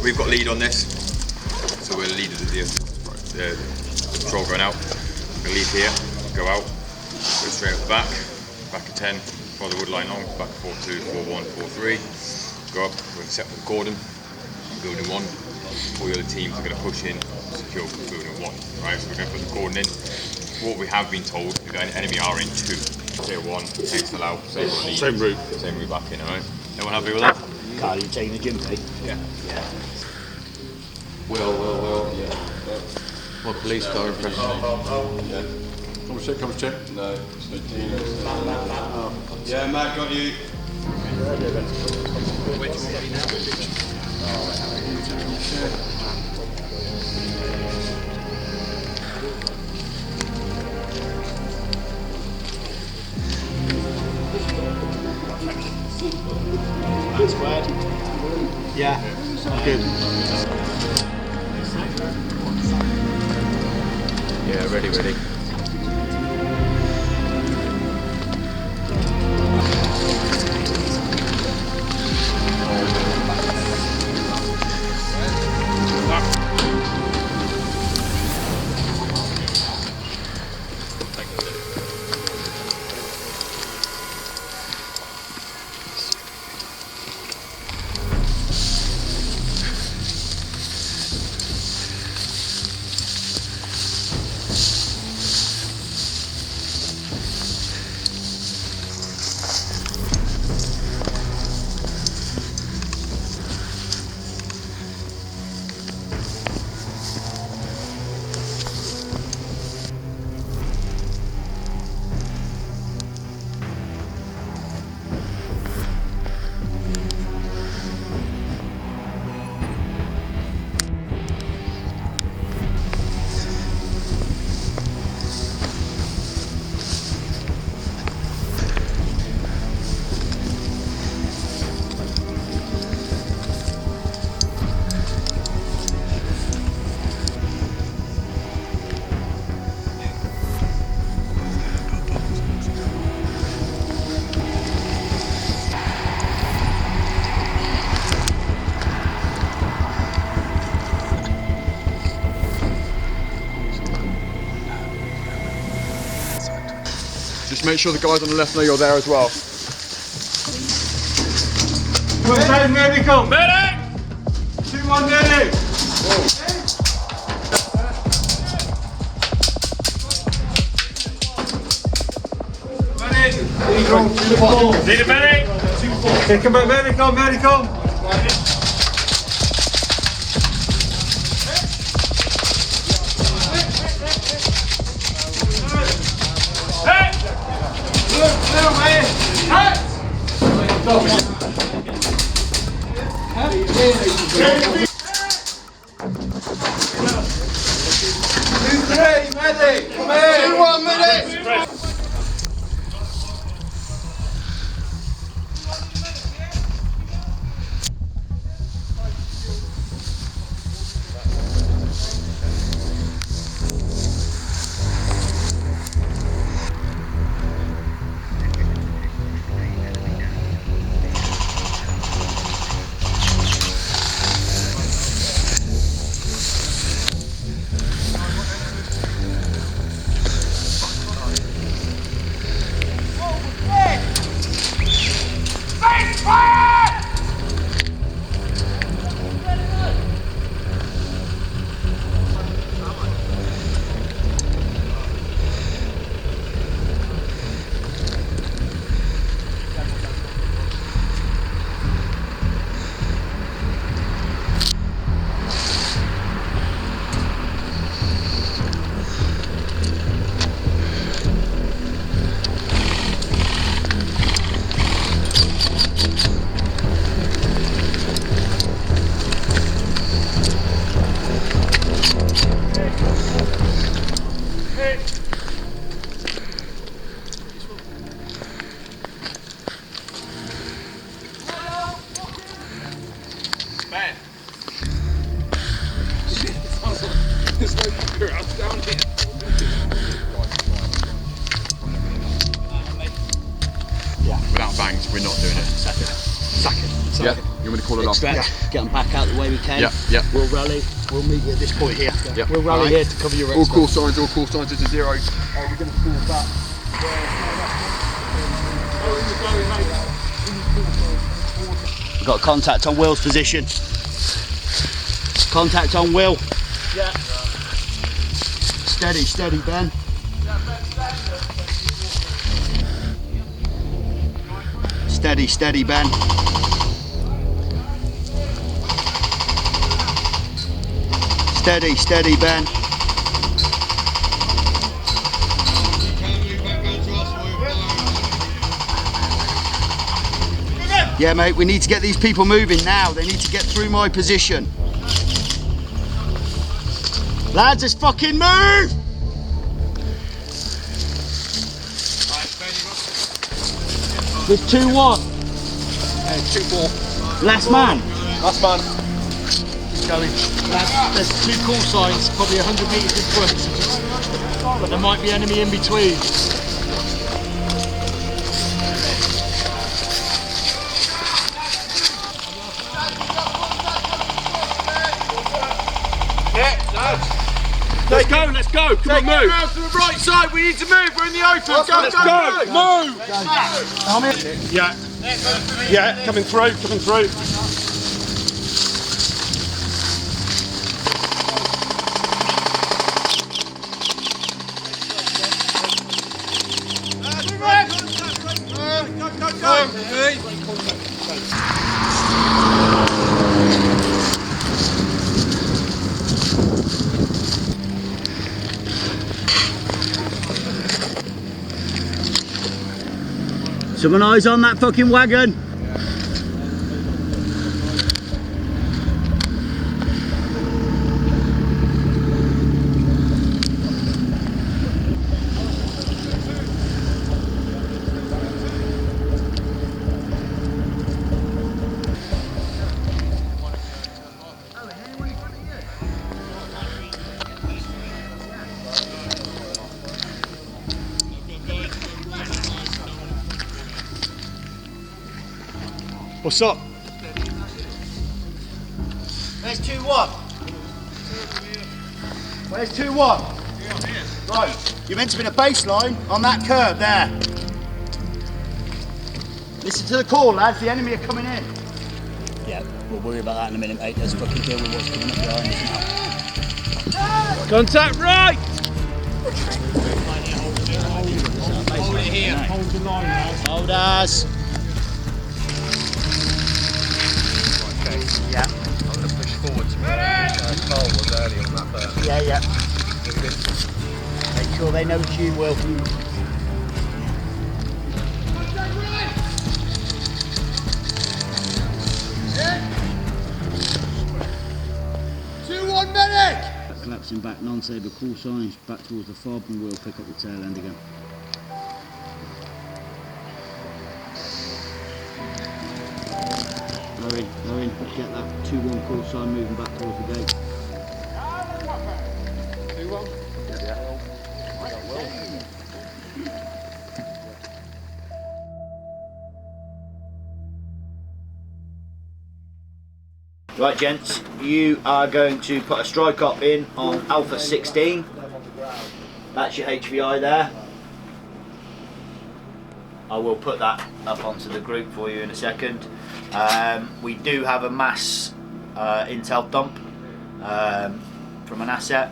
We've got lead on this, so we're the lead of the patrol going out. We're lead here, go out, go straight up the back of 10, follow the wood line on, back 4-2, 4-1, 4-3, go up, we're set for the cordon, building 1, all the other teams are going to push in, secure building 1, right, so we're going to put the cordon in. What we have been told, the enemy are in 2, tier 1, takes the out, same route back in, alright? Everyone happy with that? Carl, you taking the gym tape? Yeah. Will, yeah. What police car impression? Yeah. Come check. No. Yeah, Matt, got you. Good. Yeah, ready, ready. Just make sure the guys on the left know you're there as well. Medical! Medic! 2-1 medic! Medic! Need a medic! Take him back, medical, medical! Medic! Come in! 2-1 medic! Without bangs, we're not doing it. Sack it. Yeah. You want me to call it off? Get them back out the way we can. Yeah. We'll rally. We'll meet you at this point here. Yeah. We'll rally here to cover your all call signs is to 0. We're going to force that. We've got contact on Will's position. Contact on Will. Yeah. Steady, Ben. Steady, Ben. Steady, Ben. Yeah, mate, we need to get these people moving now. They need to get through my position. Lads, let's fucking move! With 2-1. 2-4. Last man. Last man. going. There's 2 call signs, probably 100 metres in front, but there might be enemy in between. Let's go, come on, move. Round to the right side, we need to move, we're in the open. Let's go, move. Yeah, coming through. Someone eyes on that fucking wagon. What's up? Where's 2-1? Where's 2-1? Right, you're meant to be in a baseline on that curve there. Listen to the call, lads, the enemy are coming in. Yeah, we'll worry about that in a minute, mate. Let's fucking deal with what's coming up behind us now. Contact right! Hold it here. Hold us. Yeah. I'm going to push forward to where Carl was earlier on that bird. Yeah. Make sure they know it's you, Will. 2-1 medic! Collapsing back, non-saber call signs back towards the fob, and we'll pick up the tail end again. Go in, get that 2-1 call sign moving back towards the gate. 2-1? Right, gents, you are going to put a strike up in on Alpha 16. That's your HVI there. I will put that up onto the group for you in a second. We do have a mass intel dump from an asset.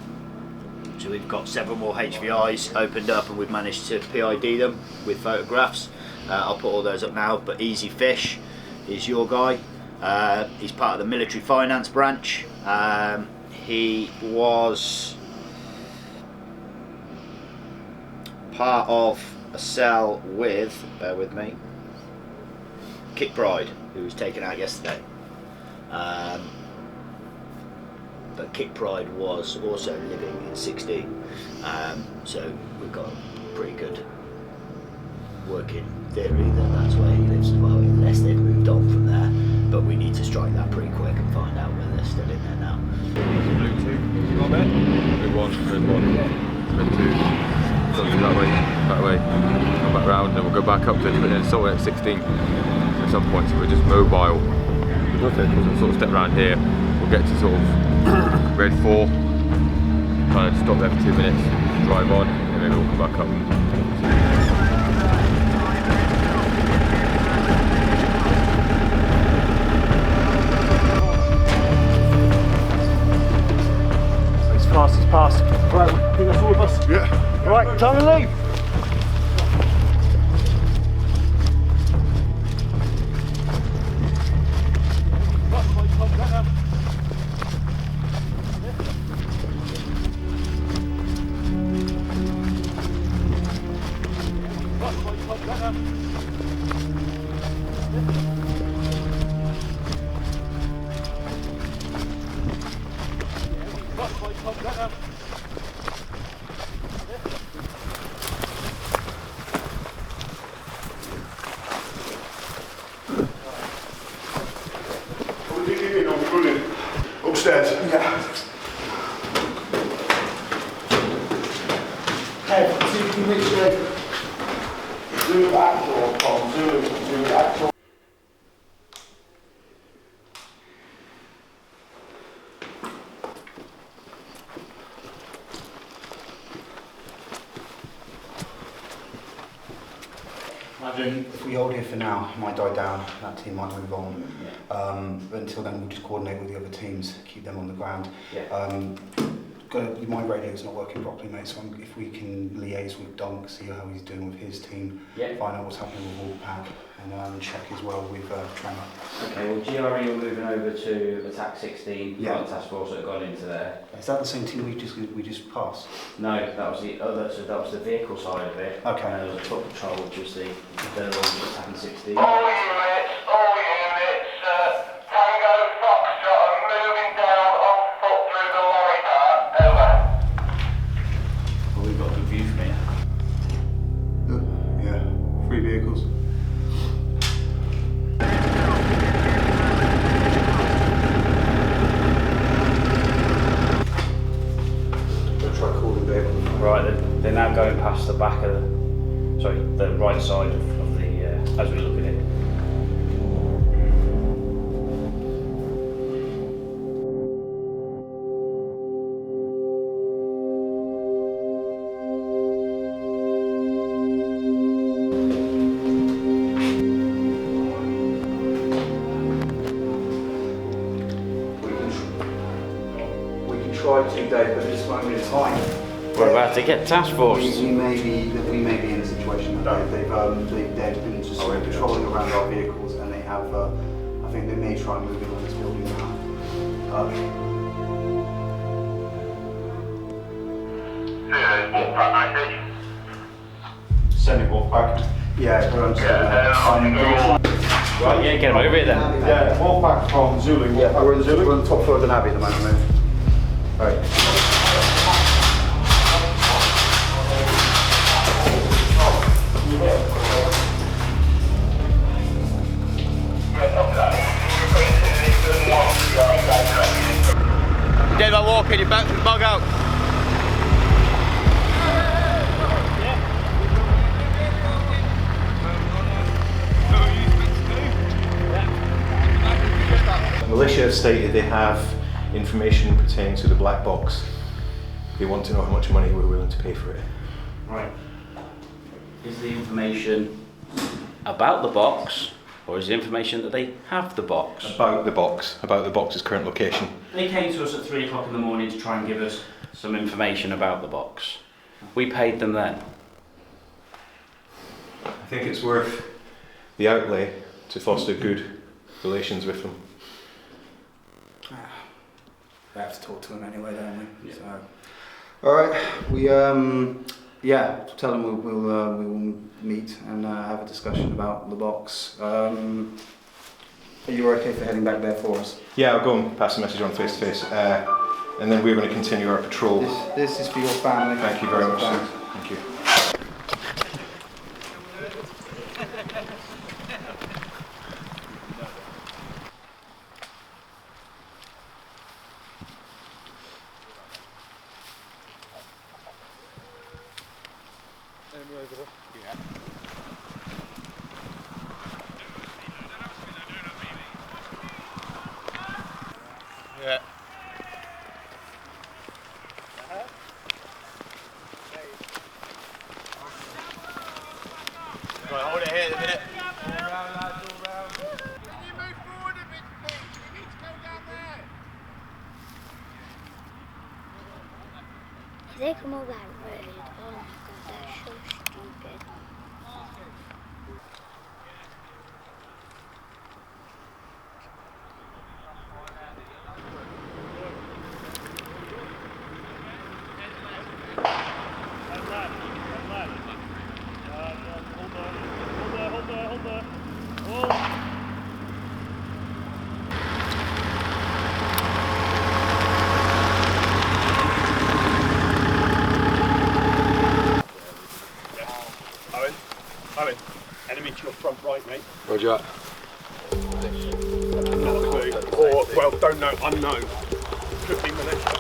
So we've got several more HVIs opened up and we've managed to PID them with photographs. I'll put all those up now, but Easy Fish is your guy. He's part of the military finance branch. He was part of a cell with, bear with me, Kick Pride, who was taken out yesterday. But Kick Pride was also living in 16. So we've got a pretty good working theory that that's where he lives as well, unless they've moved on from there. But we need to strike that pretty quick and find out whether they're still in there now. Blue 2, you got it? Blue 1, red 1, red 2. Go that way, come back round, and then we'll go back up to it, but then sort of at 16 at some point, so we're just mobile. Okay. We'll sort of step around here, we'll get to sort of red 4, kind of stop there for 2 minutes, drive on, and then we'll come back up. It's past. Right, I think that's all of us. Yeah. Right, time to leave. imagine if we hold here for now, it might die down, that team might move on. But until then, we'll just coordinate with the other teams, keep them on the ground. My radio's not working properly, mate, so if we can liaise with Dunk, see how he's doing with his team, find out what's happening with Wolfpack, and check as well with Tremor. Okay, well GRE are moving over to Attack 16, task force that got into there. Is that the same team we just passed? No, that was the other, so that was the vehicle side of it. Okay. And there was a foot patrol, which was the ones attacking 16. All units, Tango Foxtrot are moving down on foot through the lorry park. Over. Well, we've got a good view from here. Yeah, 3 vehicles. Right, they're now going past the back of the right side of the, as we look at it. We can try to, Dave, but at this moment in time, We're about to get task force. we may be in a situation that they've been just patrolling around our vehicles, and they have. I think they may try and move in on this building now. Wolfpack message. Sending Wolfpack. Yeah, but I'm Right, yeah, get them over here then. Yeah, Wolfpack from Zulu. Yeah, we're on the top floor of the Navy at the moment, mate. Alright. Dead by walking, you're back to the bug out. Militia have stated they have information pertaining to the black box. They want to know how much money we're willing to pay for it. Right. Is the information about the box, or is the information that they have the box? About the box's current location. They came to us at 3 o'clock in the morning to try and give us some information about the box. We paid them then. I think it's worth the outlay to foster good relations with them. We have to talk to them anyway, don't we? Yeah. So, all right, we tell them we will meet and have a discussion about the box. Are you okay for heading back there for us? Yeah, I'll go and pass the message on face to face, and then we're going to continue our patrol. This is for your family. Thank you very much, sir. Thank you. Yeah. Right, hold it here a minute. All round, lads, all round. Can you move forward a bit, please? You need to go down there. If they come over that road, oh my god, they're so stupid. Owen, enemy to your front right, mate. Roger that. Not a clue. Or, well, don't know, unknown. Could be militia.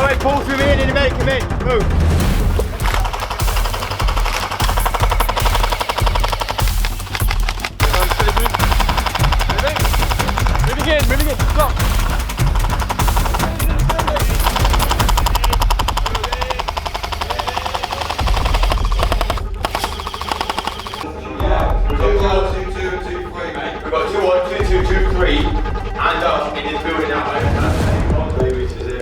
away, pull through me in a minute, come in, move. Moving in, stop. We've got 1, 2, 2, and 2, 3, mate. We've got 2, 1, 2, 2, 2, 3, and up in this building now, mate. 3 weeks to 0.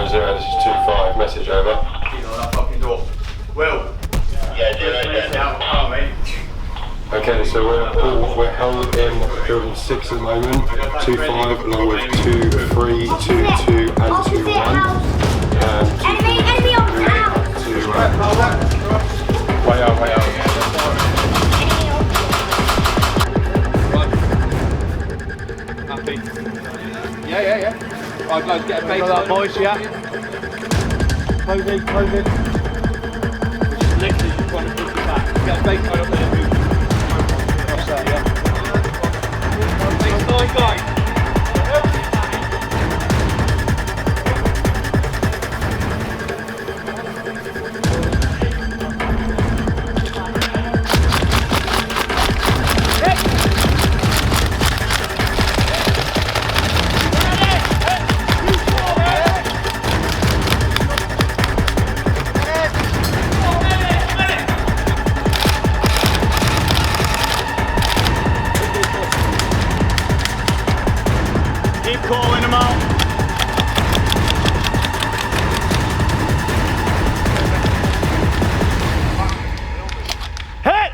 This is 2-5. Message over. You know that fucking door. Will. Yeah, yeah, mate. Okay, so we're held in building 6 at the moment. 2-5 along with 2, 3, 2, 2 and 2, 1. Enemy on the house. 2, way out, way out. Happy? Yeah. I'd like to get a base on that, boys, yeah? Close in. We're just literally just trying to push it back. Get a base line up there and move. Cross that, yeah? Base line, guys. Calling them out. Hit!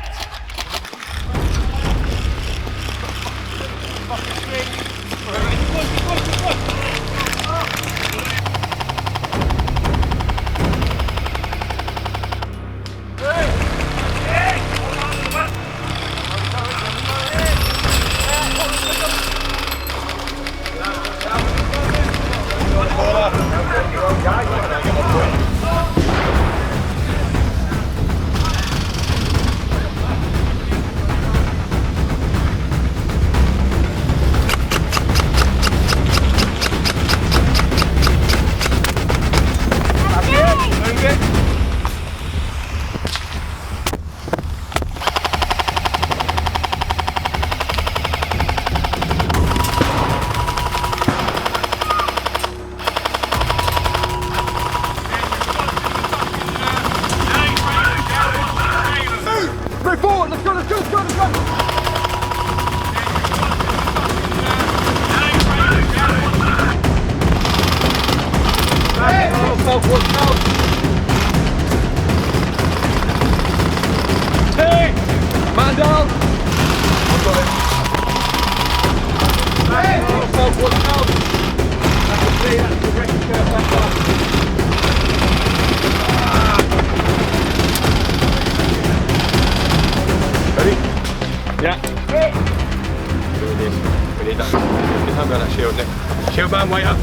Shield man, way up.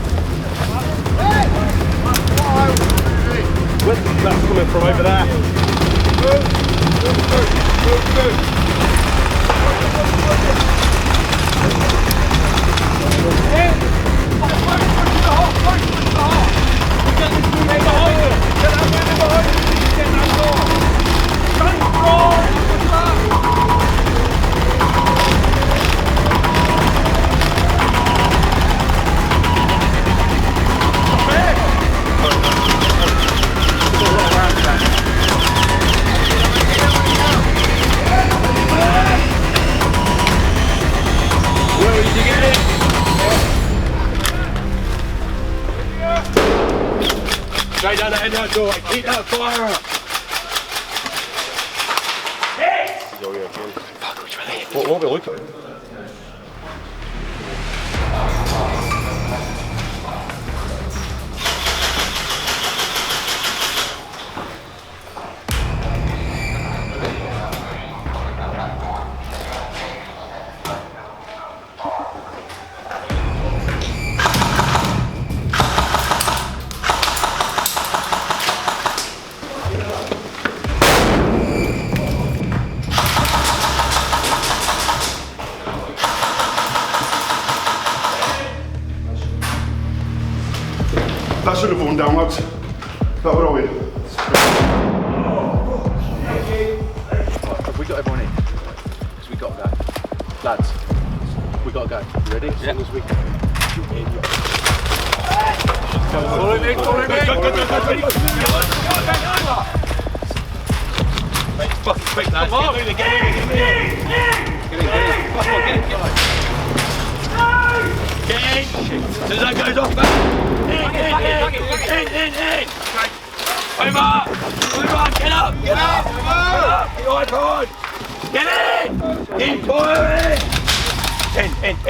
That's coming from over there. Straight down that end of that door, keep that fire up. What we look at? down, lads. That we're all in. Have we got everyone in? Because we got to go. Lads, we got to go. You ready? As soon as we follow me, follow me. Fucking quick, lads. Come on. Get in. As soon as that goes off, in. Over, get up. Get on. Get in, boy. In.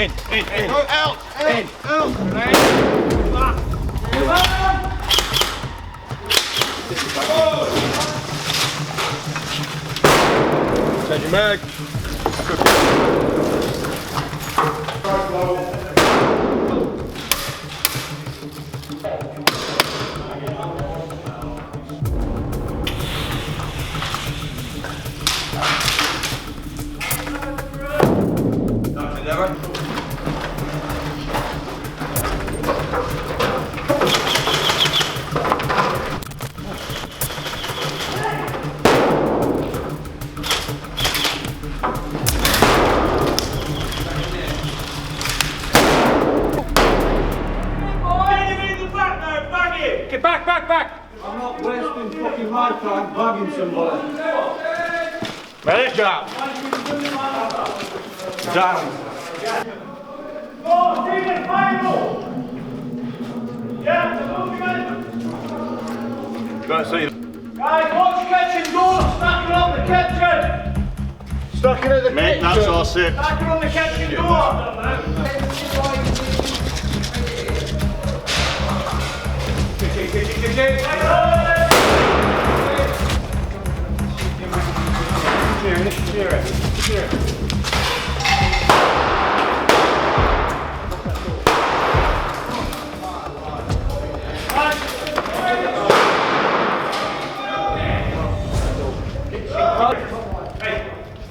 Out. Change your mag. Back! I'm not wasting fucking my time bugging somebody. Ready? Down. Oh, Stephen, final! Yeah, Go see. guys, watch kitchen door, stacking on the kitchen! Stacking at the kitchen. Mate, that's all set. Stacking on the kitchen door!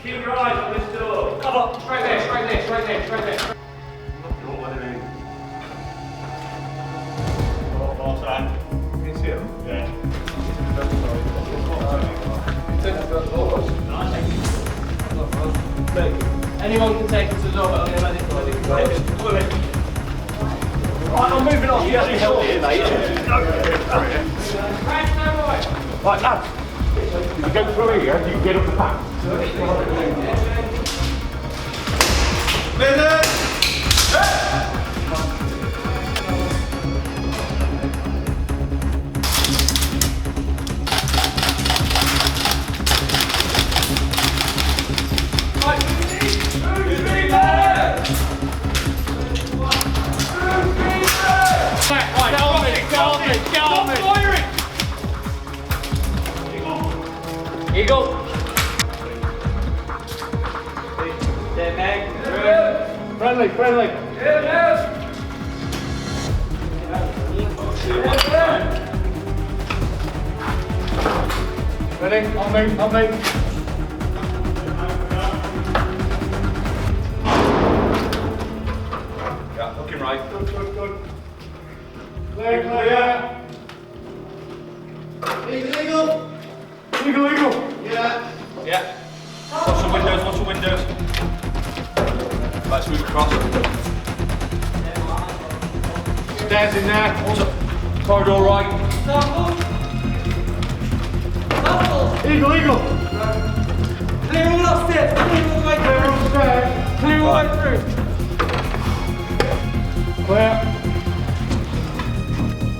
Keep your eyes on this door. Come on, straight there. Anyone can take us to the door, but I'm going to let it go. Right, I'm moving on. You have to help here, mate. Right, lads. If you go through here, you can get up the back. Eagle. Friendly. Ready? On me. Yeah, looking right. Good. Clear. Eagle. Yeah. Watch the windows. Let's move across. Stairs in there. Also, corridor right. Eagle. Clear all upstairs. Clear all the way through. Clear.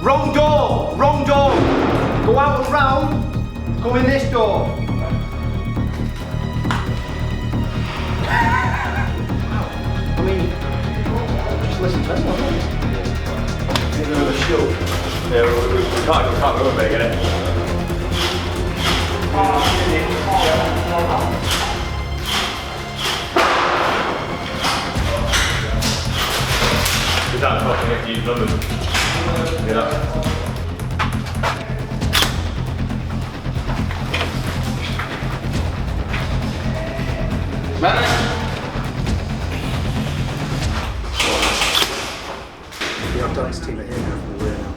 Wrong door. Go out and round. Come in this door. I mean, just listen to anyone. Get rid of the shield. Yeah, we can't go over get it. Without fucking it, use numbers. Get up. The Arctics team are here now from the rear now.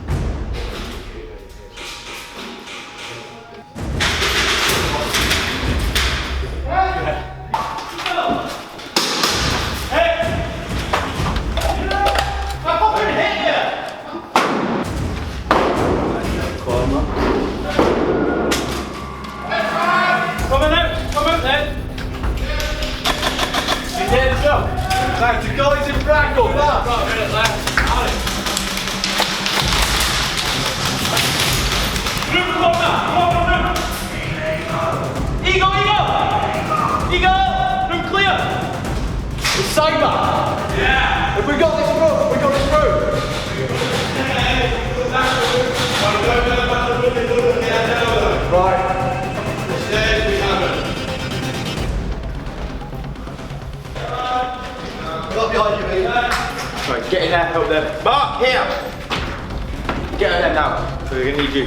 Right, the guys in black up. Eagle! Room clear! It's Saber! Yeah! Have we got this room? We got this room? Right. Got behind you, mate. Right, get in there, help them. Mark, here! Get in there now. So we're gonna need you.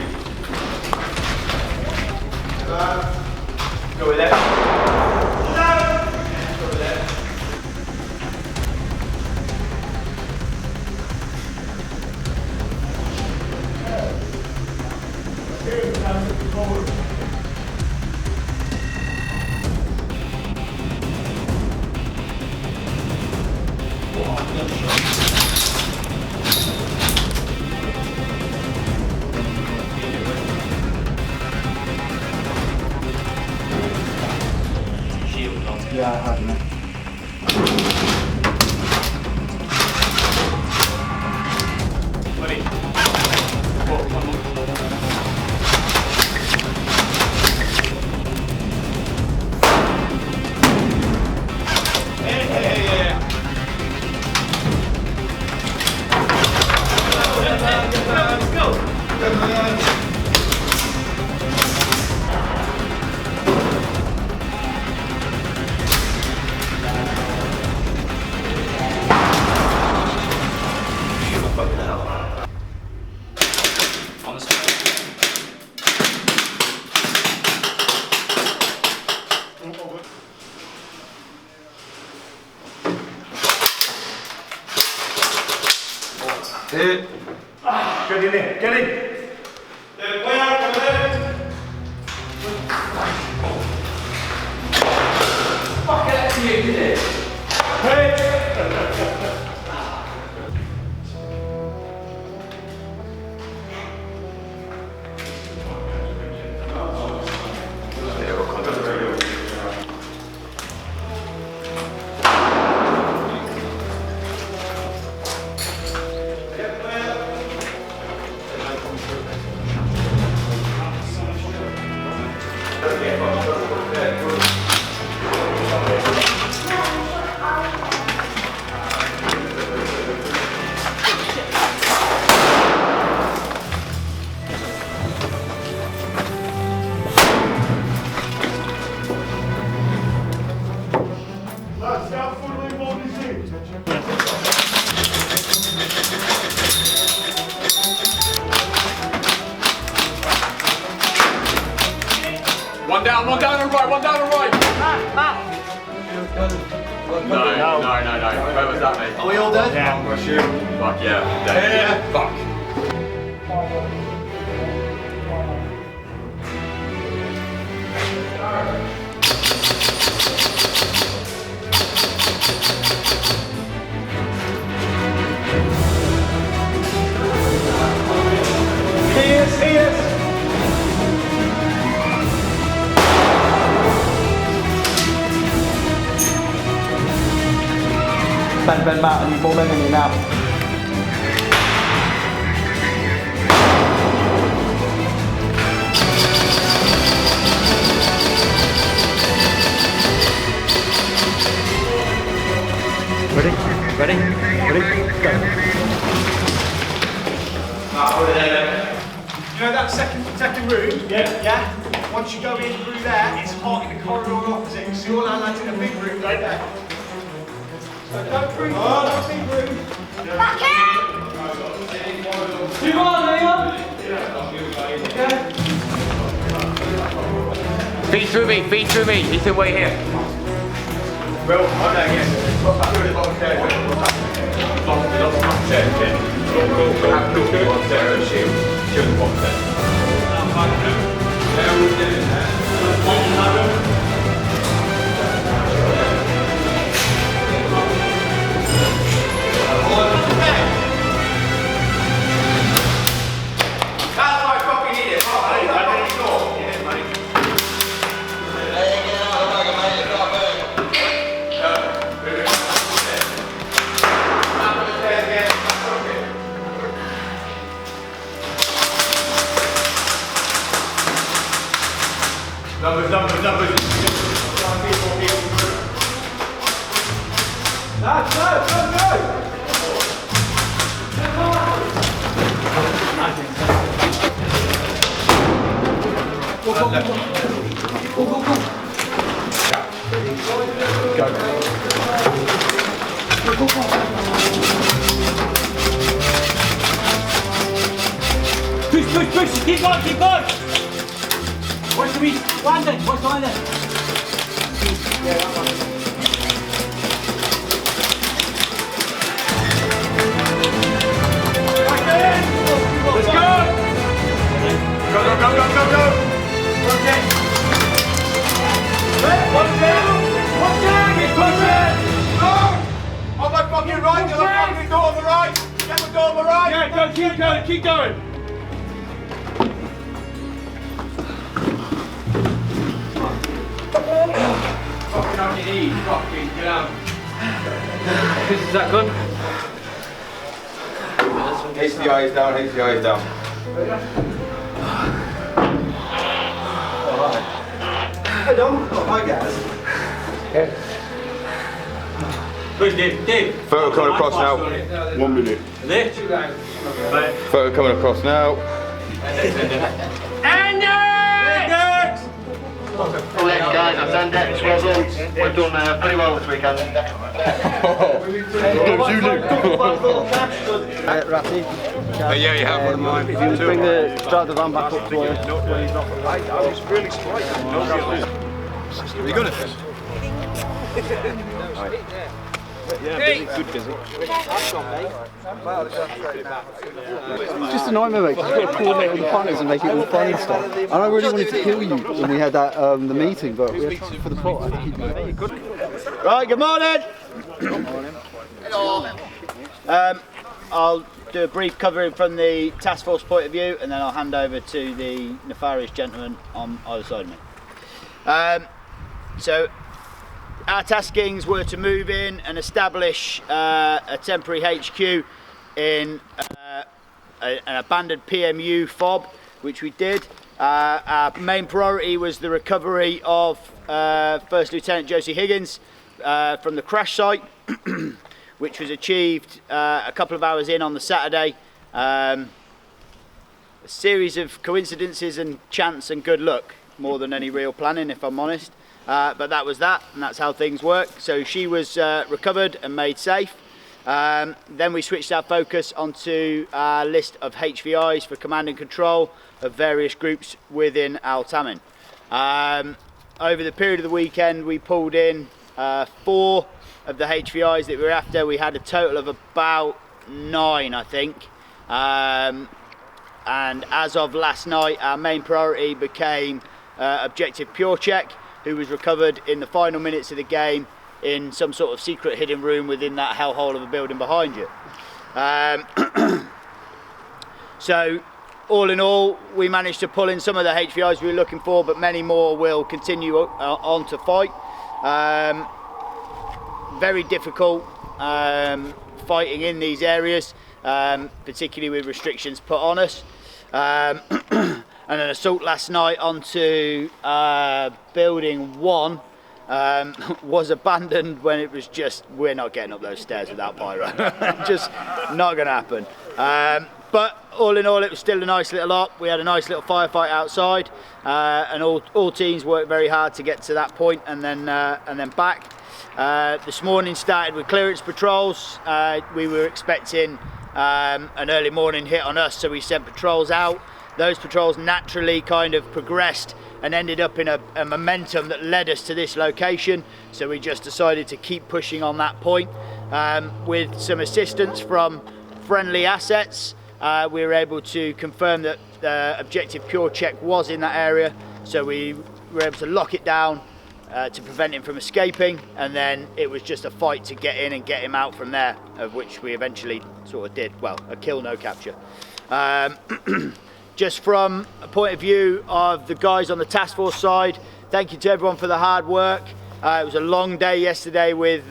Go over there. Over there. Yeah, I have, mate. Get in there, get in! Fuck it, that's you, did it? One down and right, one down and right. No. Where was that, mate? Are we all dead? Yeah. We're sure. Fuck yeah. Dead. Fuck. He is. Ben Matt, and you pull them in here now. Ready? Go. You know that second room? Yeah. Once you go in through there, it's hot in the corridor opposite. So all our lads in a big room right there. So go through that big room. Back in! You on, Liam? Okay. Feed through me. He said wait here. Well, I'm there again. What's that doing? What's that doing? What's that doing? Lost my chair again. Go. Have to go on there and shield the box there. There we did it there. That's why I fucking need it. I didn't know. Yeah, mate. Push, keep going! Watch the beat, landing, watch the landing. Yeah, that one. Let's go! Go! Okay. Watch it! Keep pushing! Go! On my fucking right, get the fucking door on the right! Get the door on the right! Yeah, keep going! Fucking on your knees, fucking get out. Is that gun? HDI is down, HDI is down. Hey Dom, hi guys. Where's Dave? Photo coming across now. 1 minute. There? Photo coming across now. Next guys, I've done decks, well done. We've done pretty well this weekend. Ratty. Yeah, you have one. If you bring start the van back up to where he's not. I was really surprised. Are you good at this? Yeah, busy, good busy. It's just a nightmare, mate. You've got to coordinate with the partners and make it all fun and stuff. And I really wanted to kill you when we had that the meeting, but we had for the plot. Right, good morning. Good morning. Hello. I'll do a brief covering from the task force point of view, and then I'll hand over to the nefarious gentleman on either side of me. So our taskings were to move in and establish a temporary HQ in an abandoned PMU fob, which we did. Our main priority was the recovery of First Lieutenant Josie Higgins from the crash site, which was achieved a couple of hours in on the Saturday. A series of coincidences and chance and good luck, more than any real planning, if I'm honest. But that was that, and that's how things work. So she was recovered and made safe. Then we switched our focus onto our list of HVIs for command and control of various groups within Al Tamin. Over the period of the weekend, we pulled in 4 of the HVIs that we were after. We had a total of about 9, I think. And as of last night, our main priority became Objective Pure Check, who was recovered in the final minutes of the game in some sort of secret hidden room within that hellhole of a building behind you. So all in all, we managed to pull in some of the HVIs we were looking for, but many more will continue on to fight. Very difficult fighting in these areas, particularly with restrictions put on us. And an assault last night onto building 1 was abandoned when it was just, we're not getting up those stairs without pyro. Just not going to happen. But all in all, it was still a nice little op. We had a nice little firefight outside, and all teams worked very hard to get to that point and then back. This morning started with clearance patrols. We were expecting an early morning hit on us, so we sent patrols out. Those patrols naturally kind of progressed and ended up in a momentum that led us to this location, so we just decided to keep pushing on that point. With some assistance from friendly assets, we were able to confirm that Objective Pure Check was in that area, so we were able to lock it down to prevent him from escaping, and then it was just a fight to get in and get him out from there, of which we eventually sort of did. Well, a kill, no capture. Just from a point of view of the guys on the task force side, thank you to everyone for the hard work. It was a long day yesterday with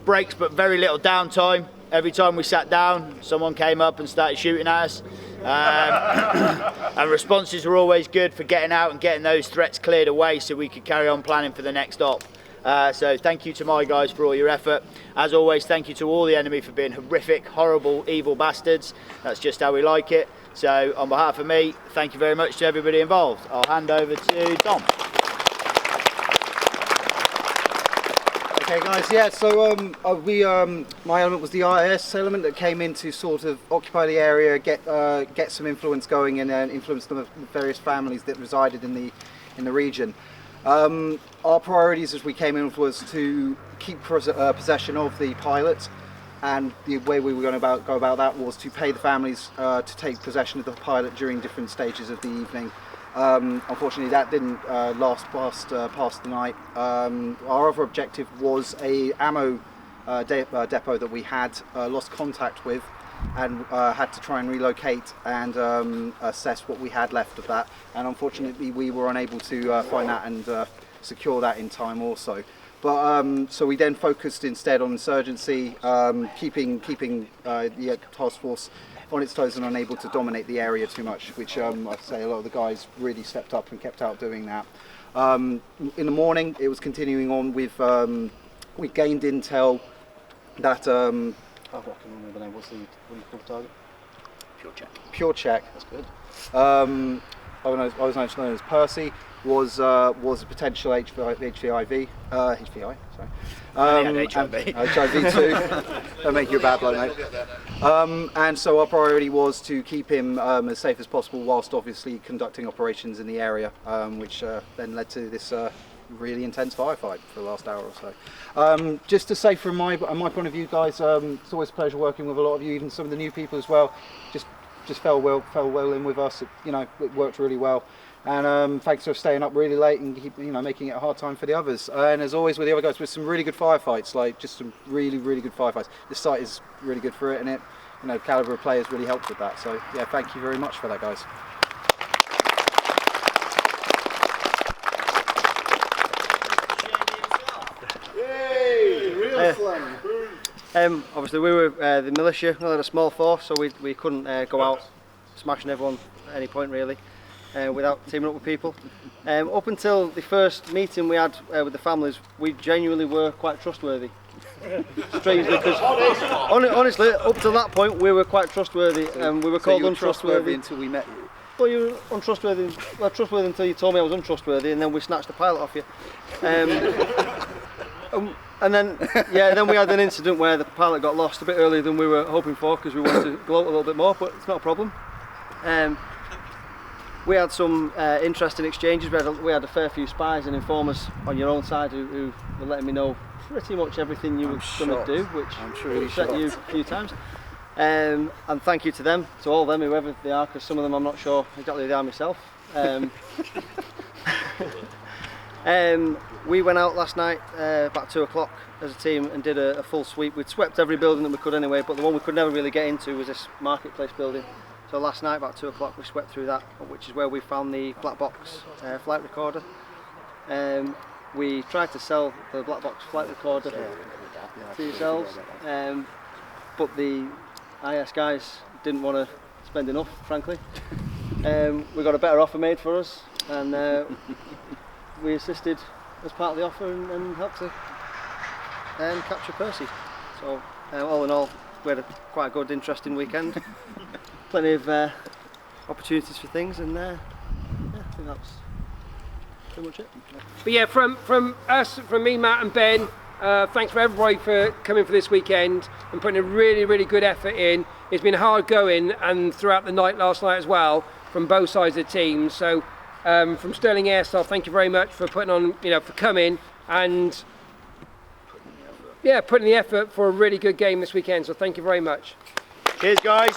breaks but very little downtime. Every time we sat down, someone came up and started shooting at us. And responses were always good for getting out and getting those threats cleared away so we could carry on planning for the next op. So thank you to my guys for all your effort. As always, thank you to all the enemy for being horrific, horrible, evil bastards. That's just how we like it. So on behalf of me, thank you very much to everybody involved. I'll hand over to Dom. Okay guys, yeah, so my element was the IS element that came in to sort of occupy the area, get some influence going and influence the various families that resided in the region. Our priorities as we came in was to keep possession of the pilot, and the way we were going to go about that was to pay the families to take possession of the pilot during different stages of the evening. Unfortunately that didn't last past the night. Our other objective was a ammo depot that we had lost contact with, and had to try and relocate and assess what we had left of that, and unfortunately we were unable to find that and secure that in time also. But so we then focused instead on insurgency, keeping the task force on its toes and unable to dominate the area too much, which I'd say a lot of the guys really stepped up and kept out doing that. In the morning it was continuing on with, we gained intel that, I can't remember the name, what do you call the target? Pure Check. Pure Check, that's good. I was known as Percy, was a potential HVI, sorry. HIV too. Don't make you a bad bloke, mate. And so our priority was to keep him as safe as possible, whilst obviously conducting operations in the area, which then led to this really intense firefight for the last hour or so. Just to say from my point of view, guys, it's always a pleasure working with a lot of you, even some of the new people as well. Just fell well in with us. It worked really well. And thanks for staying up really late and keep, making it a hard time for the others. And as always with the other guys, with some really good firefights, like just some really good firefights. This site is really good for it, and caliber of players really helped with that. So yeah, thank you very much for that, guys. Obviously we were the militia. We had a small force, so we couldn't go out smashing everyone at any point really. Without teaming up with people. Up until the first meeting we had with the families, we genuinely were quite trustworthy. Strangely, because honestly, up to that point we were quite trustworthy, and we were called untrustworthy until we met you. Well, you were untrustworthy. Well, trustworthy until you told me I was untrustworthy, and then we snatched the pilot off you. And then we had an incident where the pilot got lost a bit earlier than we were hoping for, because we wanted to gloat a little bit more, but it's not a problem. We had some interesting exchanges. We had a fair few spies and informers on your own side who were letting me know pretty much everything you were going to do, which upset you a few times. And thank you to them, to all of them, whoever they are, because some of them I'm not sure exactly who they are myself. We went out last night about 2 o'clock as a team and did a full sweep. We'd swept every building that we could anyway, but the one we could never really get into was this marketplace building. So last night about 2 o'clock we swept through that, which is where we found the black box flight recorder. We tried to sell the black box flight recorder to yourselves, but the IS guys didn't want to spend enough, frankly. We got a better offer made for us, and we assisted as part of the offer and helped to capture Percy. So all in all, we had quite a good, interesting weekend. Plenty of opportunities for things, and I think that's pretty much it. But yeah, from us, from me, Matt and Ben, thanks for everybody for coming for this weekend and putting a really good effort in. It's been hard going, and throughout the night last night as well, from both sides of the team. So from Stirling Airsoft, thank you very much for putting on, for coming and putting the effort for a really good game this weekend. So thank you very much. Cheers, guys.